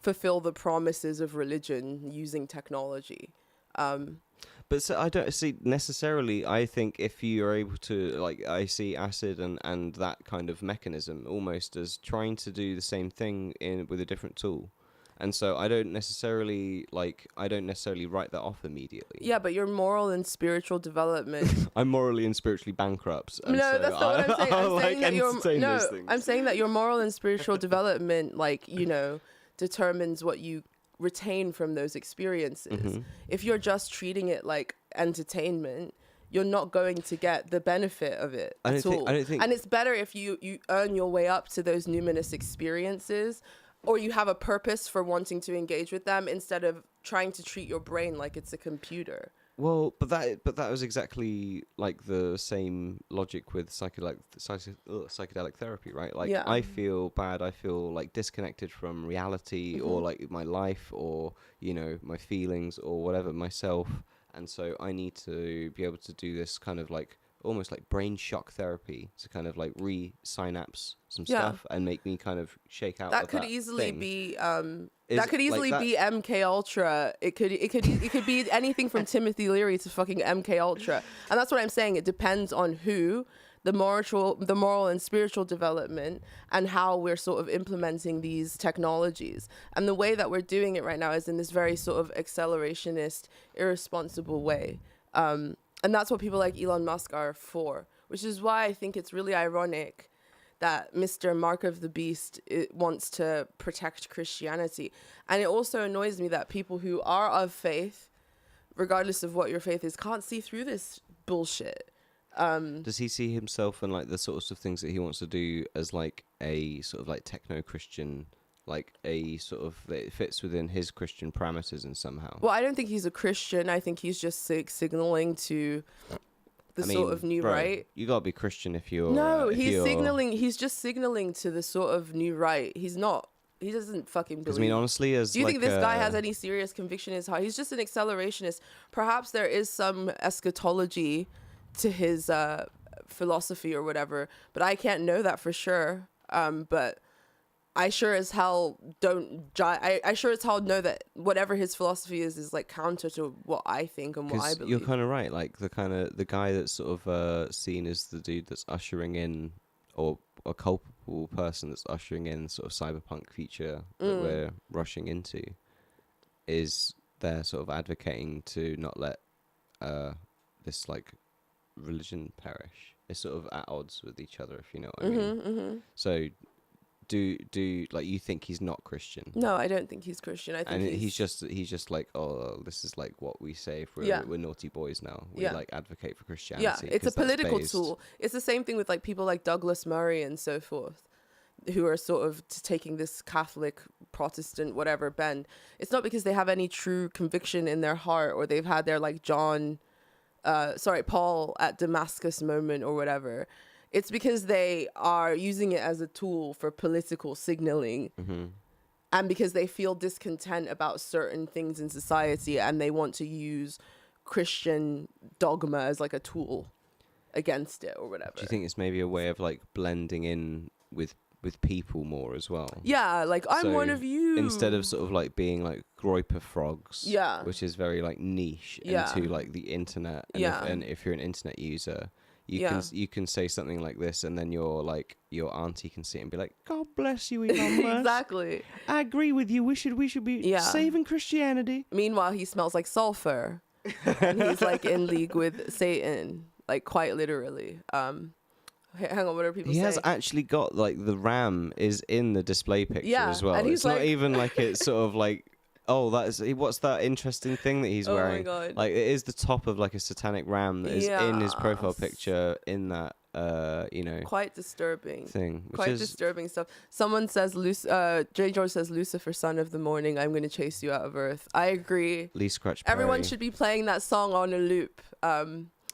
fulfill the promises of religion using technology. But so I don't see necessarily. I think if you are able to, like, I see acid and that kind of mechanism almost as trying to do the same thing with a different tool. And so I don't necessarily write that off immediately. Yeah, but your moral and spiritual development. I'm morally and spiritually bankrupt. And No, so that's not what I'm saying. I'm saying that your moral and spiritual development, determines what you retain from those experiences. Mm-hmm. If you're just treating it like entertainment, you're not going to get the benefit of it at all. I don't think. And it's better if you earn your way up to those numinous experiences, or you have a purpose for wanting to engage with them instead of trying to treat your brain like it's a computer. Well, but that was exactly like the same logic with psychedelic therapy, right? Like, Yeah. I feel bad, I feel like disconnected from reality or like my life or, my feelings or whatever, myself. And so I need to be able to do this kind of like almost like brain shock therapy to kind of like re-synapse some stuff and make me kind of shake out. That could easily thing. be Is that could easily like be MK Ultra. It could be anything from Timothy Leary to fucking MK Ultra. And that's what I'm saying. It depends on who, the moral and spiritual development, and how we're sort of implementing these technologies. And the way that we're doing it right now is in this very sort of accelerationist, irresponsible way. And that's what people like Elon Musk are for, which is why I think it's really ironic that Mr. Mark of the Beast wants to protect Christianity. And it also annoys me that people who are of faith, regardless of what your faith is, can't see through this bullshit. Does he see himself and like the sorts of things that he wants to do as like a sort of like techno-Christian, like a sort of, it fits within his Christian parameters and somehow? Well, I don't think he's a Christian. I think he's just signaling to the sort of new right. You gotta be Christian if you're. No, he's just signaling to the sort of new right. He doesn't fucking believe. I mean, honestly, do you think this guy has any serious conviction in his heart? He's just an accelerationist. Perhaps there is some eschatology to his philosophy or whatever, but I can't know that for sure. But I sure as hell I sure as hell know that whatever his philosophy is like counter to what I think and what I believe. You're kind of right. Like the guy that's sort of seen as the dude that's ushering in, or a culpable person that's ushering in sort of cyberpunk future that we're rushing into, is they're sort of advocating to not let this like religion perish. It's sort of at odds with each other, if you know what I mean. So do like, you think he's not Christian? No, I don't think he's Christian. I think he's just like, oh, this is like what we say if we're naughty boys now. We like advocate for Christianity. Yeah, it's a political tool. It's the same thing with like people like Douglas Murray and so forth, who are sort of taking this Catholic, Protestant, whatever bend. It's not because they have any true conviction in their heart, or they've had their like Paul at Damascus moment or whatever. It's because they are using it as a tool for political signaling, and because they feel discontent about certain things in society, and they want to use Christian dogma as like a tool against it or whatever. Do you think it's maybe a way of like blending in with people more as well? Yeah, like I'm one of you. Instead of sort of like being like groiper frogs, yeah, which is very like niche into like the internet. And if you're an internet user, you can say something like this, and then your auntie can see it and be like, "God bless you, Elon Musk." Exactly. I agree with you. We should be saving Christianity. Meanwhile, he smells like sulfur, and he's like in league with Satan, like quite literally. Hang on, what are people saying? He has actually got like the RAM is in the display picture as well. And he's it's not even like it's sort of like, oh, what's that interesting thing that he's wearing? Oh my God. Like, it is the top of like a satanic ram that is in his profile picture in that quite disturbing thing. Quite disturbing stuff. Someone says J. George says, Lucifer, son of the morning, I'm gonna chase you out of earth. I agree. Lee Scratch Perry. Everyone should be playing that song on a loop.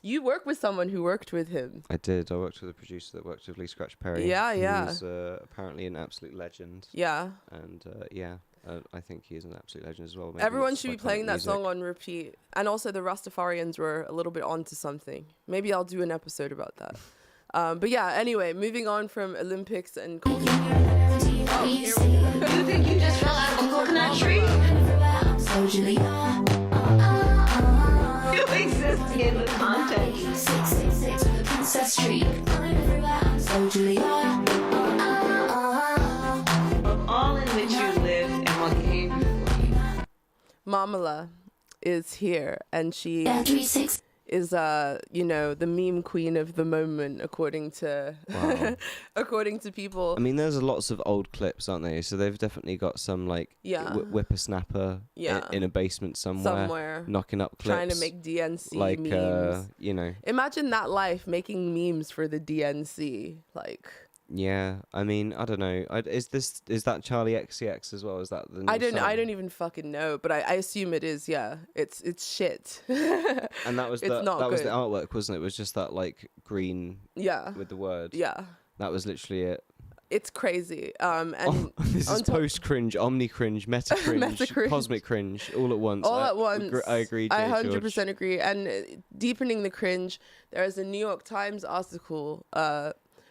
You work with someone who worked with him. I did. I worked with a producer that worked with Lee Scratch Perry. Yeah. Who's apparently an absolute legend. Yeah. And I think he is an absolute legend as well. Maybe everyone should be playing that song on repeat. And also the Rastafarians were a little bit onto something. Maybe I'll do an episode about that. But yeah, anyway, moving on from Olympics and culture. Oh, here we go. You think you just fell out of a coconut tree? You exist in the context. Of all in which you lived and what came before you. Mamala is here, and she is the meme queen of the moment, according to people. I mean, there's lots of old clips, aren't there? So they've definitely got some like whippersnapper in a basement somewhere knocking up clips, trying to make DNC like memes. Imagine that life, making memes for the DNC, like. Yeah, I mean, I don't know. Is that Charlie XCX as well? Is that the new I song? don't even fucking know, but I assume it is. Yeah, it's shit. And that was was the artwork, wasn't it? It was just that like green with the word. Yeah, that was literally it. It's crazy. And this is post cringe, omni cringe, meta cringe, cosmic cringe, all at once. All at once. I agree. I 100% agree. And deepening the cringe, there is a New York Times article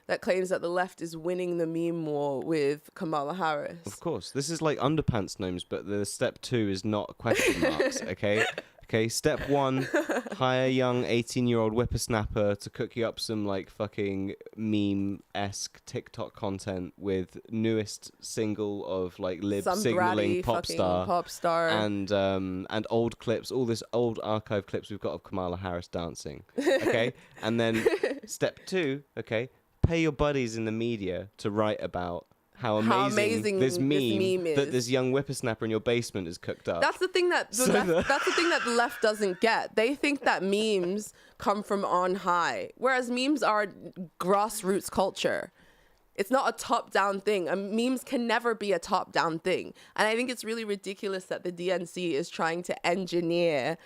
that claims that the left is winning the meme war with Kamala Harris. Of course. This is like underpants gnomes, but the step 2 is not question marks, okay? Okay, step 1, hire young 18-year-old whippersnapper to cook you up some like fucking meme-esque TikTok content with newest single of like lib signaling pop star and old clips, all this old archive clips we've got of Kamala Harris dancing. Okay? And then step 2, okay, pay your buddies in the media to write about how amazing this meme is. That this young whippersnapper in your basement is cooked up. That's the thing that that's the thing that the left doesn't get. They think that memes come from on high, whereas memes are grassroots culture. It's not a top-down thing. Memes can never be a top-down thing. And I think it's really ridiculous that the DNC is trying to engineer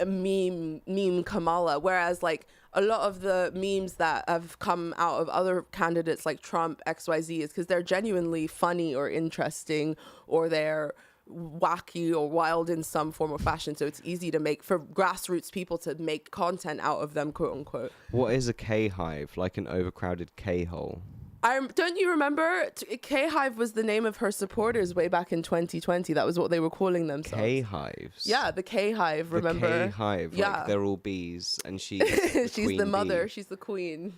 meme Kamala, whereas like a lot of the memes that have come out of other candidates like Trump, XYZ, is because they're genuinely funny or interesting, or they're wacky or wild in some form or fashion. So it's easy to make for grassroots people to make content out of them, quote unquote. What is a K-Hive? Like an overcrowded K-hole? Don't you remember? K-Hive was the name of her supporters way back in 2020. That was what they were calling themselves. K-Hives. Yeah, the K-Hive. Remember? The K-Hive. Yeah. Like they're all bees, and she's she's the mother. Bee. She's the queen,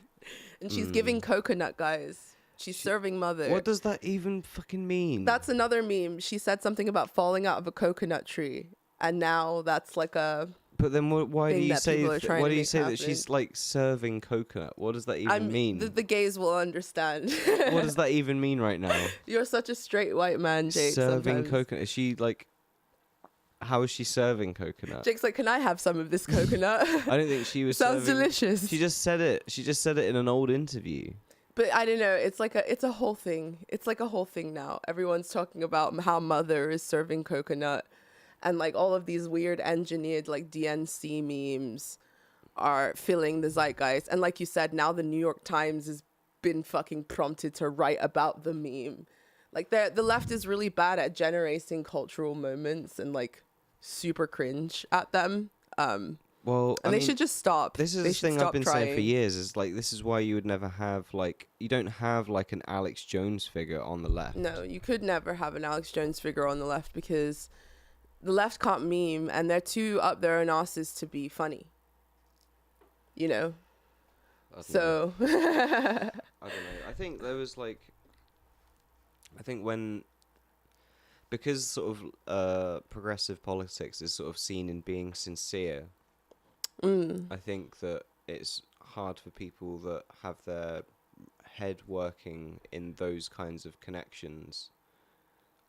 and she's giving coconut, guys. She's serving mother. What does that even fucking mean? That's another meme. She said something about falling out of a coconut tree, and now that's like a. But then why do thing you that say people are trying why to do you make say that happen. she's like serving coconut? What does that even mean? The gays will understand. What does that even mean right now? You're such a straight white man, Jake. Serving sometimes. coconut. Is she like? How is she serving coconut? Jake's like, can I have some of this coconut? I don't think she was. Sounds serving, delicious. She just said it. She just said it in an old interview. But I don't know. It's a whole thing. It's like a whole thing now. Everyone's talking about how mother is serving coconut, and like all of these weird engineered like DNC memes are filling the zeitgeist. And like you said, now the New York Times has been fucking prompted to write about the meme. Like the left is really bad at generating cultural moments and like super cringe at them. Well, And they should just stop. This is They the should thing I've stop been saying for trying. years. Is like this is why you would never have like you don't have like an Alex Jones figure on the left. No, you could never have an Alex Jones figure on the left because the left can't meme and they're too up their own asses to be funny. You know? I don't know. So I don't know. I think there was like, I think when, because sort of progressive politics is sort of seen in being sincere, I think that it's hard for people that have their head working in those kinds of connections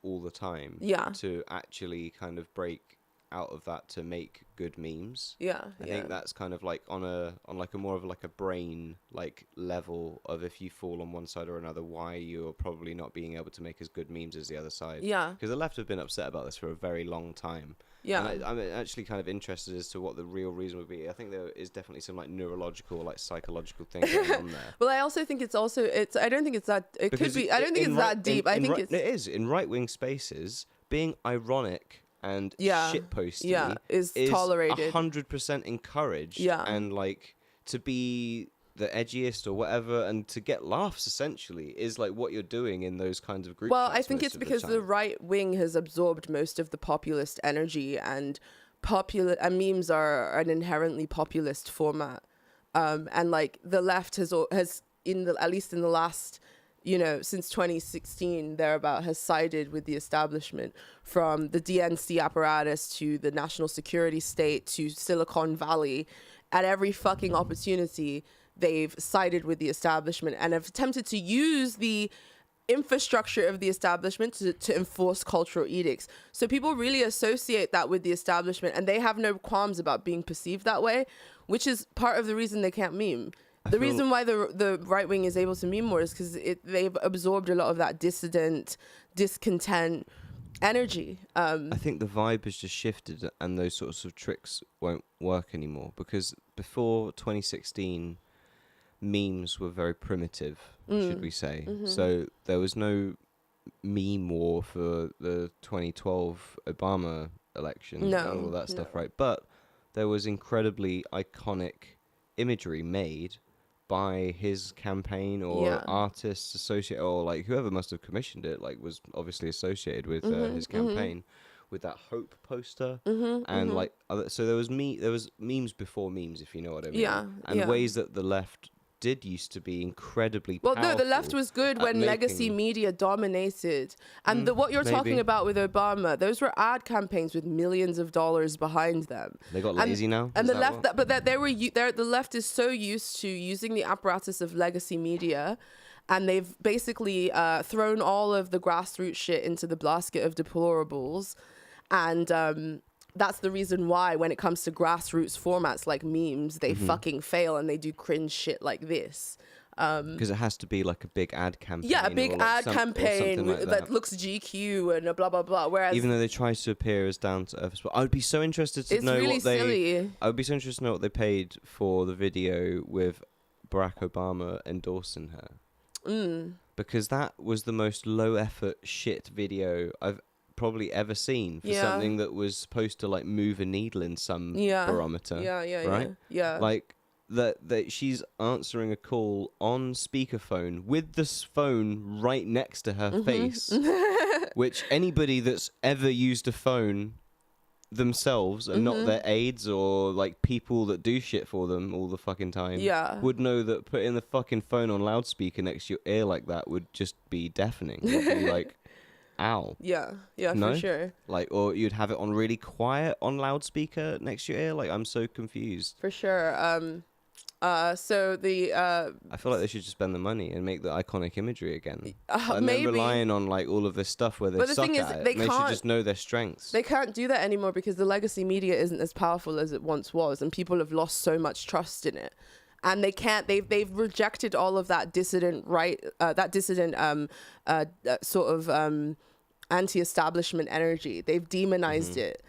all the time Yeah. to actually kind of break out of that to make good memes. yeah. I think that's kind of like on like a more of like a brain like level of if you fall on one side or another, why you're probably not being able to make as good memes as the other side. Yeah. Because the left have been upset about this for a very long time. Yeah. And I'm actually kind of interested as to what the real reason would be. I think there is definitely some like neurological, like psychological thing going on there. Well, I also think it's I don't think it's that, it Because could be, I don't think it's that deep. I think it's, it is in right wing spaces being ironic and Yeah. shitposty is tolerated. 100% encouraged. Yeah. And like to be the edgiest or whatever and to get laughs essentially is like what you're doing in those kinds of groups. Well, I think it's because the right wing has absorbed most of the populist energy, and memes are an inherently populist format. And like the left has at least in the last, since 2016 thereabout, has sided with the establishment, from the DNC apparatus to the national security state to Silicon Valley. At every fucking opportunity, they've sided with the establishment and have attempted to use the infrastructure of the establishment to enforce cultural edicts. So people really associate that with the establishment, and they have no qualms about being perceived that way, which is part of the reason they can't meme. The reason why the right wing is able to meme more is because they've absorbed a lot of that dissident, discontent energy. I think the vibe has just shifted and those sorts of tricks won't work anymore, because before 2016 memes were very primitive, should we say. So there was no meme war for the 2012 Obama election and all that stuff, right? But there was incredibly iconic imagery made by his campaign or artists associated, or like whoever must have commissioned it, like was obviously associated with his campaign, with that hope poster and like so there was memes before memes, if you know what I mean. And ways that the left did used to be incredibly powerful. Well, no, the left was good when legacy media dominated. And what you're talking about with Obama, those were ad campaigns with millions of dollars behind them. They got lazy now. And the left, the left is so used to using the apparatus of legacy media, and they've basically thrown all of the grassroots shit into the basket of deplorables. And that's the reason why when it comes to grassroots formats like memes, they fucking fail and they do cringe shit like this. Because it has to be like a big ad campaign. Yeah, a big ad campaign like that looks GQ and blah, blah, blah. Whereas even though they try to appear as down to earth, I would be so interested to know really what they. silly. I would be so interested to know what they paid for the video with Barack Obama endorsing her. Because that was the most low effort shit video I've probably ever seen for something that was supposed to like move a needle in some barometer. Yeah. Right? Yeah. Like that she's answering a call on speakerphone with this phone right next to her face, which anybody that's ever used a phone themselves and not their aides or like people that do shit for them all the fucking time would know that putting the fucking phone on loudspeaker next to your ear like that would just be deafening. It'd be like, ow. Yeah, No? for sure. Like, or you'd have it on really quiet on loudspeaker next to your ear. Like, I'm so confused. For sure. So the I feel like they should just spend the money and make the iconic imagery again. And maybe then relying on like all of this stuff where they But the suck thing is, at it. they They should can't- just know their strengths. they can't do that anymore because the legacy media isn't as powerful as it once was, and people have lost so much trust in it. And they can't. They've rejected all of that dissident anti-establishment energy. They've demonized it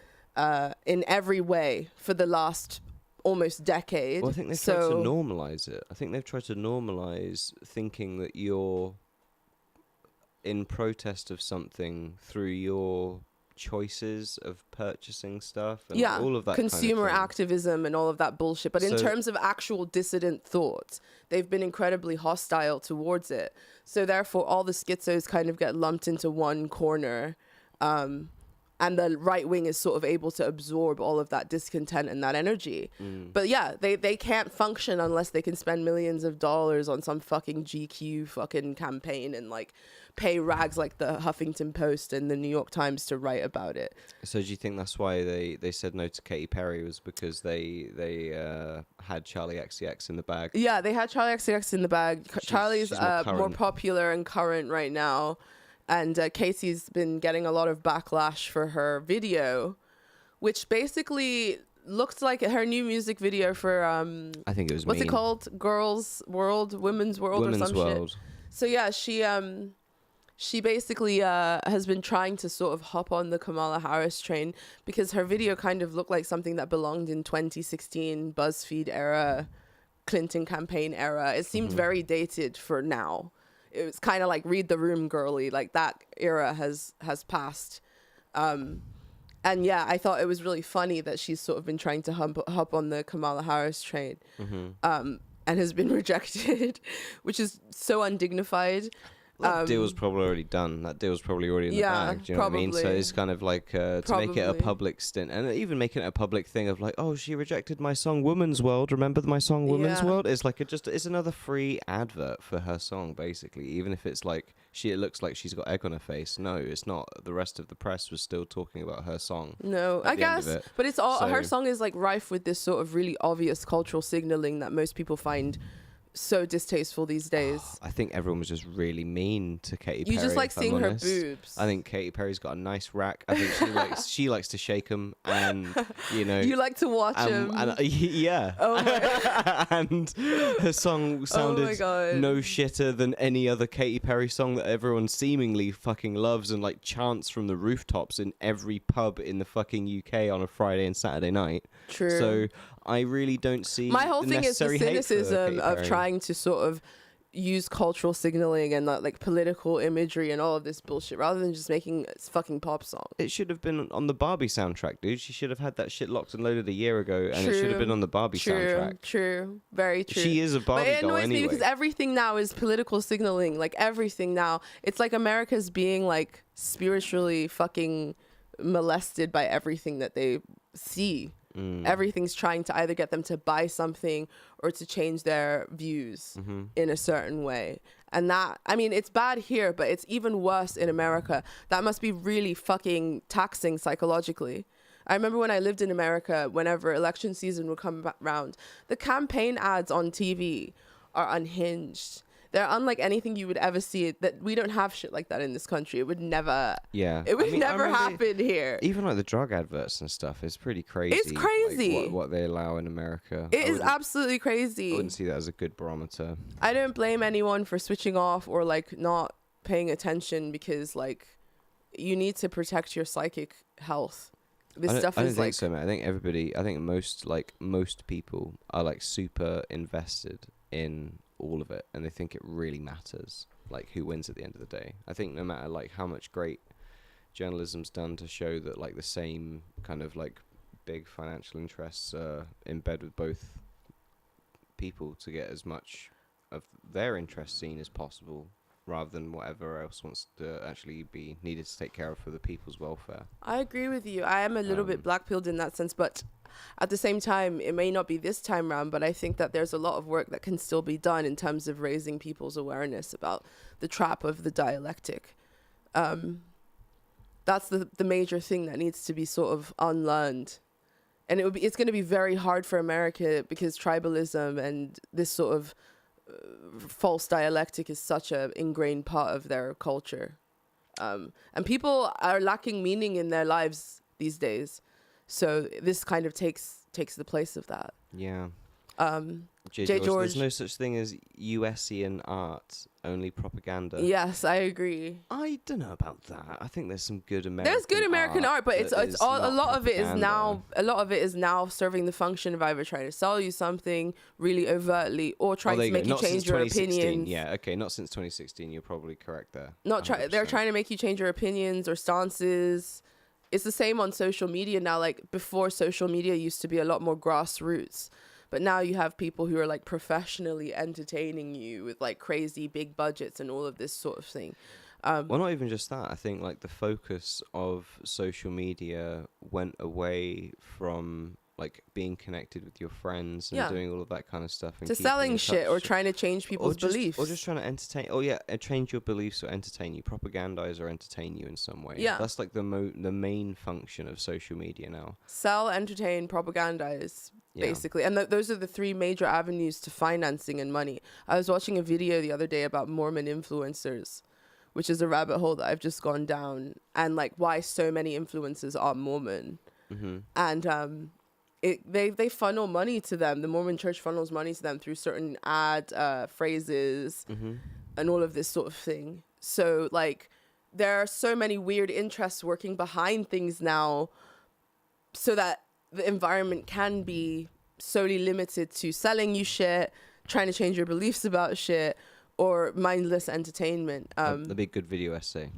in every way for the last almost decade. Well, I think they've tried to normalize it. I think they've tried to normalize thinking that you're in protest of something through your choices of purchasing stuff and all of that consumer kind of thing. activism and all of that bullshit. But in So- terms of actual dissident thought, they've been incredibly hostile towards it. So therefore, all the schizos kind of get lumped into one corner. And the right wing is sort of able to absorb all of that discontent and that energy. But yeah, they can't function unless they can spend millions of dollars on some fucking GQ fucking campaign and like pay rags like the Huffington Post and the New York Times to write about it. So do you think that's why they said no to Katy Perry, was because they had Charlie XCX in the bag? Yeah, they had Charlie XCX in the bag. Charlie's she's more more current. popular and current right now. And Casey's been getting a lot of backlash for her video, which basically looked like her new music video for I think it was what's mean. it called? Girls World, Women's World, Women's or some World. shit. So yeah, she basically has been trying to sort of hop on the Kamala Harris train because her video kind of looked like something that belonged in 2016 BuzzFeed era, Clinton campaign era. It seemed very dated for now. It was kind of like read the room girly, like that era has passed. And yeah, I thought it was really funny that she's sort of been trying to hop on the Kamala Harris train, and has been rejected, which is so undignified. That deal's probably already done. That deal's probably already in the bag. Do you know what I mean? So probably. it's kind of like to make it a public stint, and even making it a public thing of like, oh, she rejected my song "Woman's World." Remember my song "Woman's Yeah. World"? It's like it's another free advert for her song, basically. Even if it's like it looks like she's got egg on her face. No, it's not. The rest of the press was still talking about her song. No, at I the end of guess, it. but it's all her So- song is like rife with this sort of really obvious cultural signaling that most people find so distasteful these days. I think everyone was just really mean to Katy Perry. You just like if I'm seeing her honest. boobs. I think Katy Perry's got a nice rack. I think she likes to shake them, and you know. You like to watch him. and yeah. Oh my And her song sounded God. no shitter than any other Katy Perry song that everyone seemingly fucking loves and like chants from the rooftops in every pub in the fucking UK on a Friday and Saturday night. True. So I really don't see My whole thing is the necessary hate for cynicism Katy of Perry. trying to sort of use cultural signaling and like political imagery and all of this bullshit rather than just making a fucking pop song. It should have been on the Barbie soundtrack, dude. She should have had that shit locked and loaded a year ago, and it should have been on the Barbie soundtrack. True, very true. She is a Barbie but it doll annoys anyway. me because everything now is political signaling. Like everything now, it's like America's being like spiritually fucking molested by everything that they see. Everything's trying to either get them to buy something or to change their views in a certain way. And that, I mean, it's bad here, but it's even worse in America. That must be really fucking taxing psychologically. I remember when I lived in America, whenever election season would come around, the campaign ads on TV are unhinged. They're unlike anything you would ever see. That we don't have shit like that in this country. It would never. Yeah, It would I mean, I never remember happen here. Even like the drug adverts and stuff is pretty crazy. It's crazy. like, what they allow in America. It I is wouldn't- absolutely I crazy. wouldn't see that as a good barometer. I don't blame anyone for switching off or like not paying attention because like you need to protect your psychic health. This stuff I don't is think like so, man. I think most people are like super invested in all of it, and they think it really matters, like who wins at the end of the day. I think no matter like how much great journalism's done to show that like the same kind of like big financial interests are in bed with both people to get as much of their interest seen as possible, rather than whatever else wants to actually be needed to take care of for the people's welfare. I agree with you. I am a little bit black-pilled in that sense, but at the same time, it may not be this time round, but I think that there's a lot of work that can still be done in terms of raising people's awareness about the trap of the dialectic. That's the major thing that needs to be sort of unlearned. And it's going to be very hard for America because tribalism and this sort of false dialectic is such a ingrained part of their culture. And people are lacking meaning in their lives these days. So this kind of takes the place of that. Yeah. J. George, George. there's no such thing as USian art, only propaganda. Yes, I agree. I don't know about that. I think there's some good American. There's good American art, but it's all, a lot of it is now serving the function of either trying to sell you something really overtly or trying to make you change your opinions. Yeah, okay, not since 2016. You're probably correct there. They're trying to make you change your opinions or stances. It's the same on social media now. Like before, social media used to be a lot more grassroots. But now you have people who are like professionally entertaining you with like crazy big budgets and all of this sort of thing. Well, not even just that. I think like the focus of social media went away from like being connected with your friends and doing all of that kind of stuff. And to selling shit or trying to change people's beliefs. Or just trying to entertain. Oh yeah, change your beliefs or entertain you. Propagandize or entertain you in some way. Yeah. That's like the main function of social media now. Sell, entertain, propagandize. Basically, and those are the three major avenues to financing and money. I was watching a video the other day about Mormon influencers, which is a rabbit hole that I've just gone down, and like why so many influencers are Mormon. Mm-hmm. And they funnel money to them. The Mormon Church funnels money to them through certain ad phrases and all of this sort of thing. So like there are so many weird interests working behind things now, so that the environment can be solely limited to selling you shit, trying to change your beliefs about shit, or mindless entertainment. That'd be a good video essay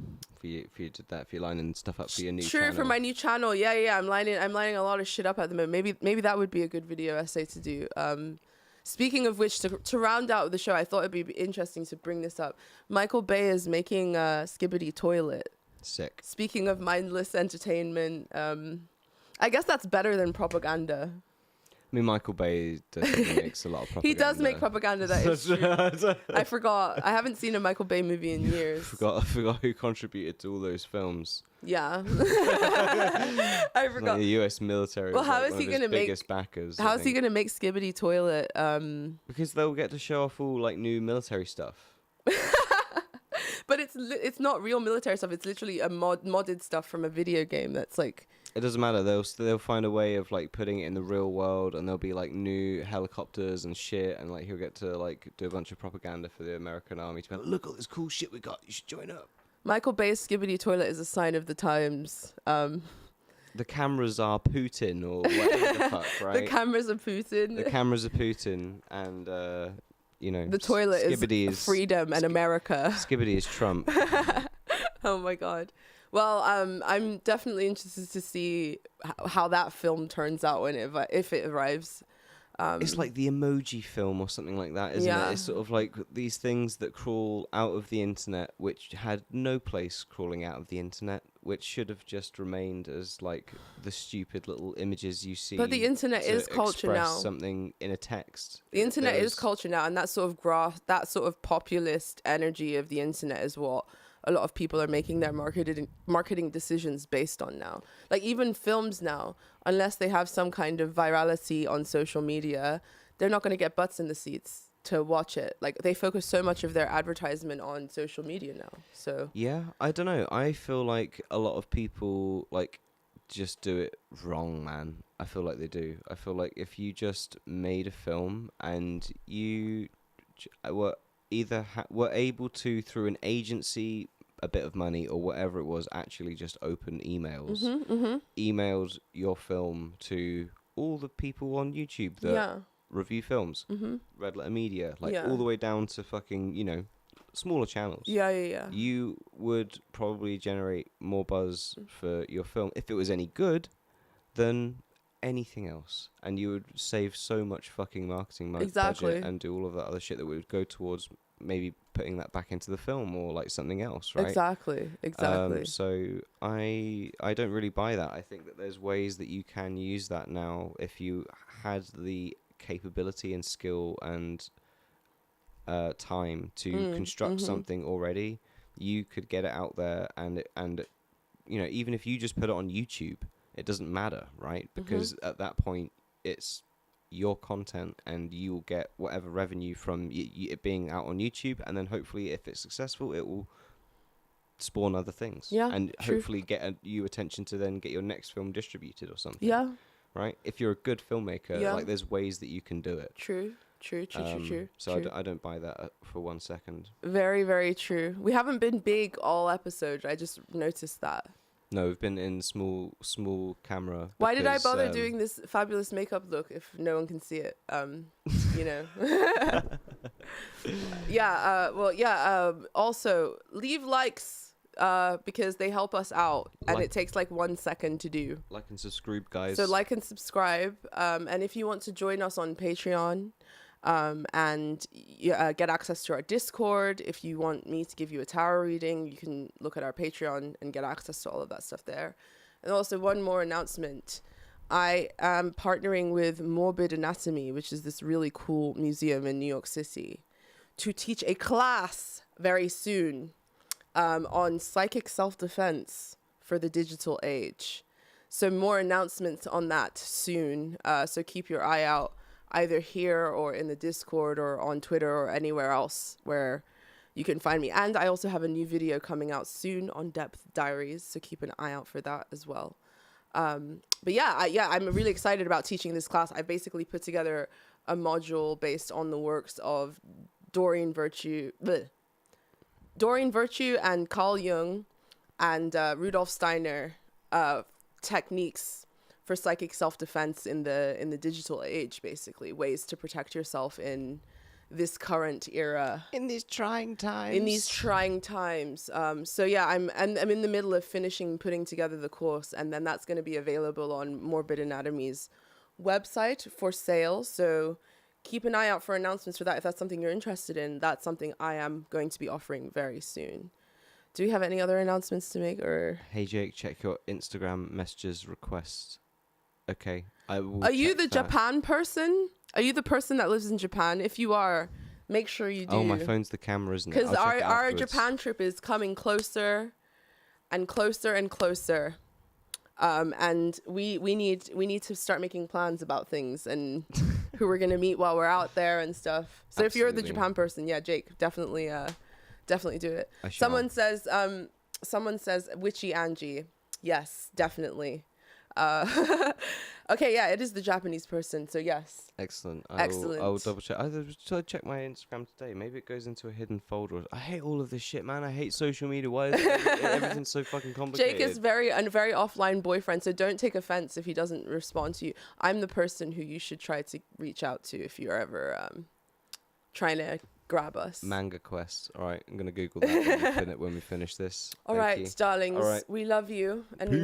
if you did that. If you're lining stuff up for your new channel. True, for my new channel. Yeah. I'm lining a lot of shit up at the moment. Maybe that would be a good video essay to do. Speaking of which, to round out the show, I thought it'd be interesting to bring this up. Michael Bay is making a Skibbity toilet. Sick. Speaking of mindless entertainment, I guess that's better than propaganda. I mean, Michael Bay definitely makes a lot of propaganda. He does make propaganda, that is true. I forgot. I haven't seen a Michael Bay movie in years. I forgot who contributed to all those films. Yeah. I forgot. Like the US military. Well, how is he going to make biggest backers? How is he going to make Skibbity toilet? Because they'll get to show off all like new military stuff. But it's not real military stuff. It's literally a modded stuff from a video game that's like. It doesn't matter. They'll find a way of like putting it in the real world, and there'll be like new helicopters and shit, and like he'll get to like do a bunch of propaganda for the American army to be like, look at all this cool shit we got. You should join up. Michael Bay's Skibbity toilet is a sign of the times. The cameras are Putin or whatever the fuck, right? The cameras are Putin. The cameras are Putin, and you know, the toilet is freedom and America. Skibbity is Trump. Oh my god. Well, I'm definitely interested to see how that film turns out if it arrives. It's like the emoji film or something like that, isn't it? It's sort of like these things that crawl out of the internet, which had no place crawling out of the internet, which should have just remained as like the stupid little images you see. But the internet is culture now. Something in a text. The internet is culture now, and that sort of populist energy of the internet is what a lot of people are making their marketing decisions based on now. Like even films now, unless they have some kind of virality on social media, they're not going to get butts in the seats to watch it. Like they focus so much of their advertisement on social media now. So yeah, I don't know. I feel like a lot of people like just do it wrong, man. I feel like they do. I feel like if you just made a film and you were either were able to, through an agency, a bit of money or whatever it was, actually just open emails, emailed your film to all the people on YouTube that review films, Red Letter Media, all the way down to fucking, you know, smaller channels. Yeah. You would probably generate more buzz for your film if it was any good than anything else, and you would save so much fucking marketing Exactly. budget and do all of that other shit that would go towards maybe putting that back into the film or like something else, right? Exactly. So I don't really buy that. I think that there's ways that you can use that now if you had the capability and skill and time to construct something already. You could get it out there, and you know, even if you just put it on YouTube, it doesn't matter, right? Because at that point, it's your content, and you will get whatever revenue from it being out on YouTube, and then hopefully, if it's successful, it will spawn other things, and hopefully get you attention to then get your next film distributed or something. Yeah. Right. If you're a good filmmaker, like there's ways that you can do it. True. So I don't buy that for 1 second. Very, very true. We haven't been big all episode. I just noticed that. No, we've been in small camera. Why did I bother doing this fabulous makeup look if no one can see it? You know. Also, leave likes because they help us out, and it takes like 1 second to do. Like and subscribe, guys. So like and subscribe. And if you want to join us on Patreon, and get access to our Discord. If you want me to give you a tarot reading, you can look at our Patreon and get access to all of that stuff there. And also one more announcement. I am partnering with Morbid Anatomy, which is this really cool museum in New York City, to teach a class very soon on psychic self-defense for the digital age. So more announcements on that soon. So keep your eye out, either here or in the Discord or on Twitter or anywhere else where you can find me. And I also have a new video coming out soon on Depth Diaries, so keep an eye out for that as well. But I'm really excited about teaching this class. I basically put together a module based on the works of Doreen Virtue and Carl Jung and Rudolf Steiner, techniques for psychic self-defense in the digital age, basically ways to protect yourself in this current era, in these trying times. I'm in the middle of putting together the course, and then that's going to be available on Morbid Anatomy's website for sale. So keep an eye out for announcements for that if that's something you're interested in. That's something I am going to be offering very soon. Do we have any other announcements to make? Or hey Jake, check your Instagram messages requests. Okay, I will. Are you the that. Japan person? Are you the person that lives in Japan? If you are, make sure you do. Oh, my phone's the camera, isn't it? Because our Japan trip is coming closer and closer and closer. And we need to start making plans about things and who we're gonna meet while we're out there and stuff. So if you're the Japan person, yeah, Jake, definitely do it. Someone says witchy Angie. Yes, definitely. Okay, yeah, it is the Japanese person, so yes. Excellent. Excellent. I will double check. I check my Instagram today. Maybe it goes into a hidden folder. I hate all of this shit, man. I hate social media. Why is everything so fucking complicated? Jake is very offline boyfriend, so don't take offense if he doesn't respond to you. I'm the person who you should try to reach out to if you're ever trying to grab us. Manga Quest. All right, I'm gonna Google that when we finish this. All right, darlings. All right. We love you and we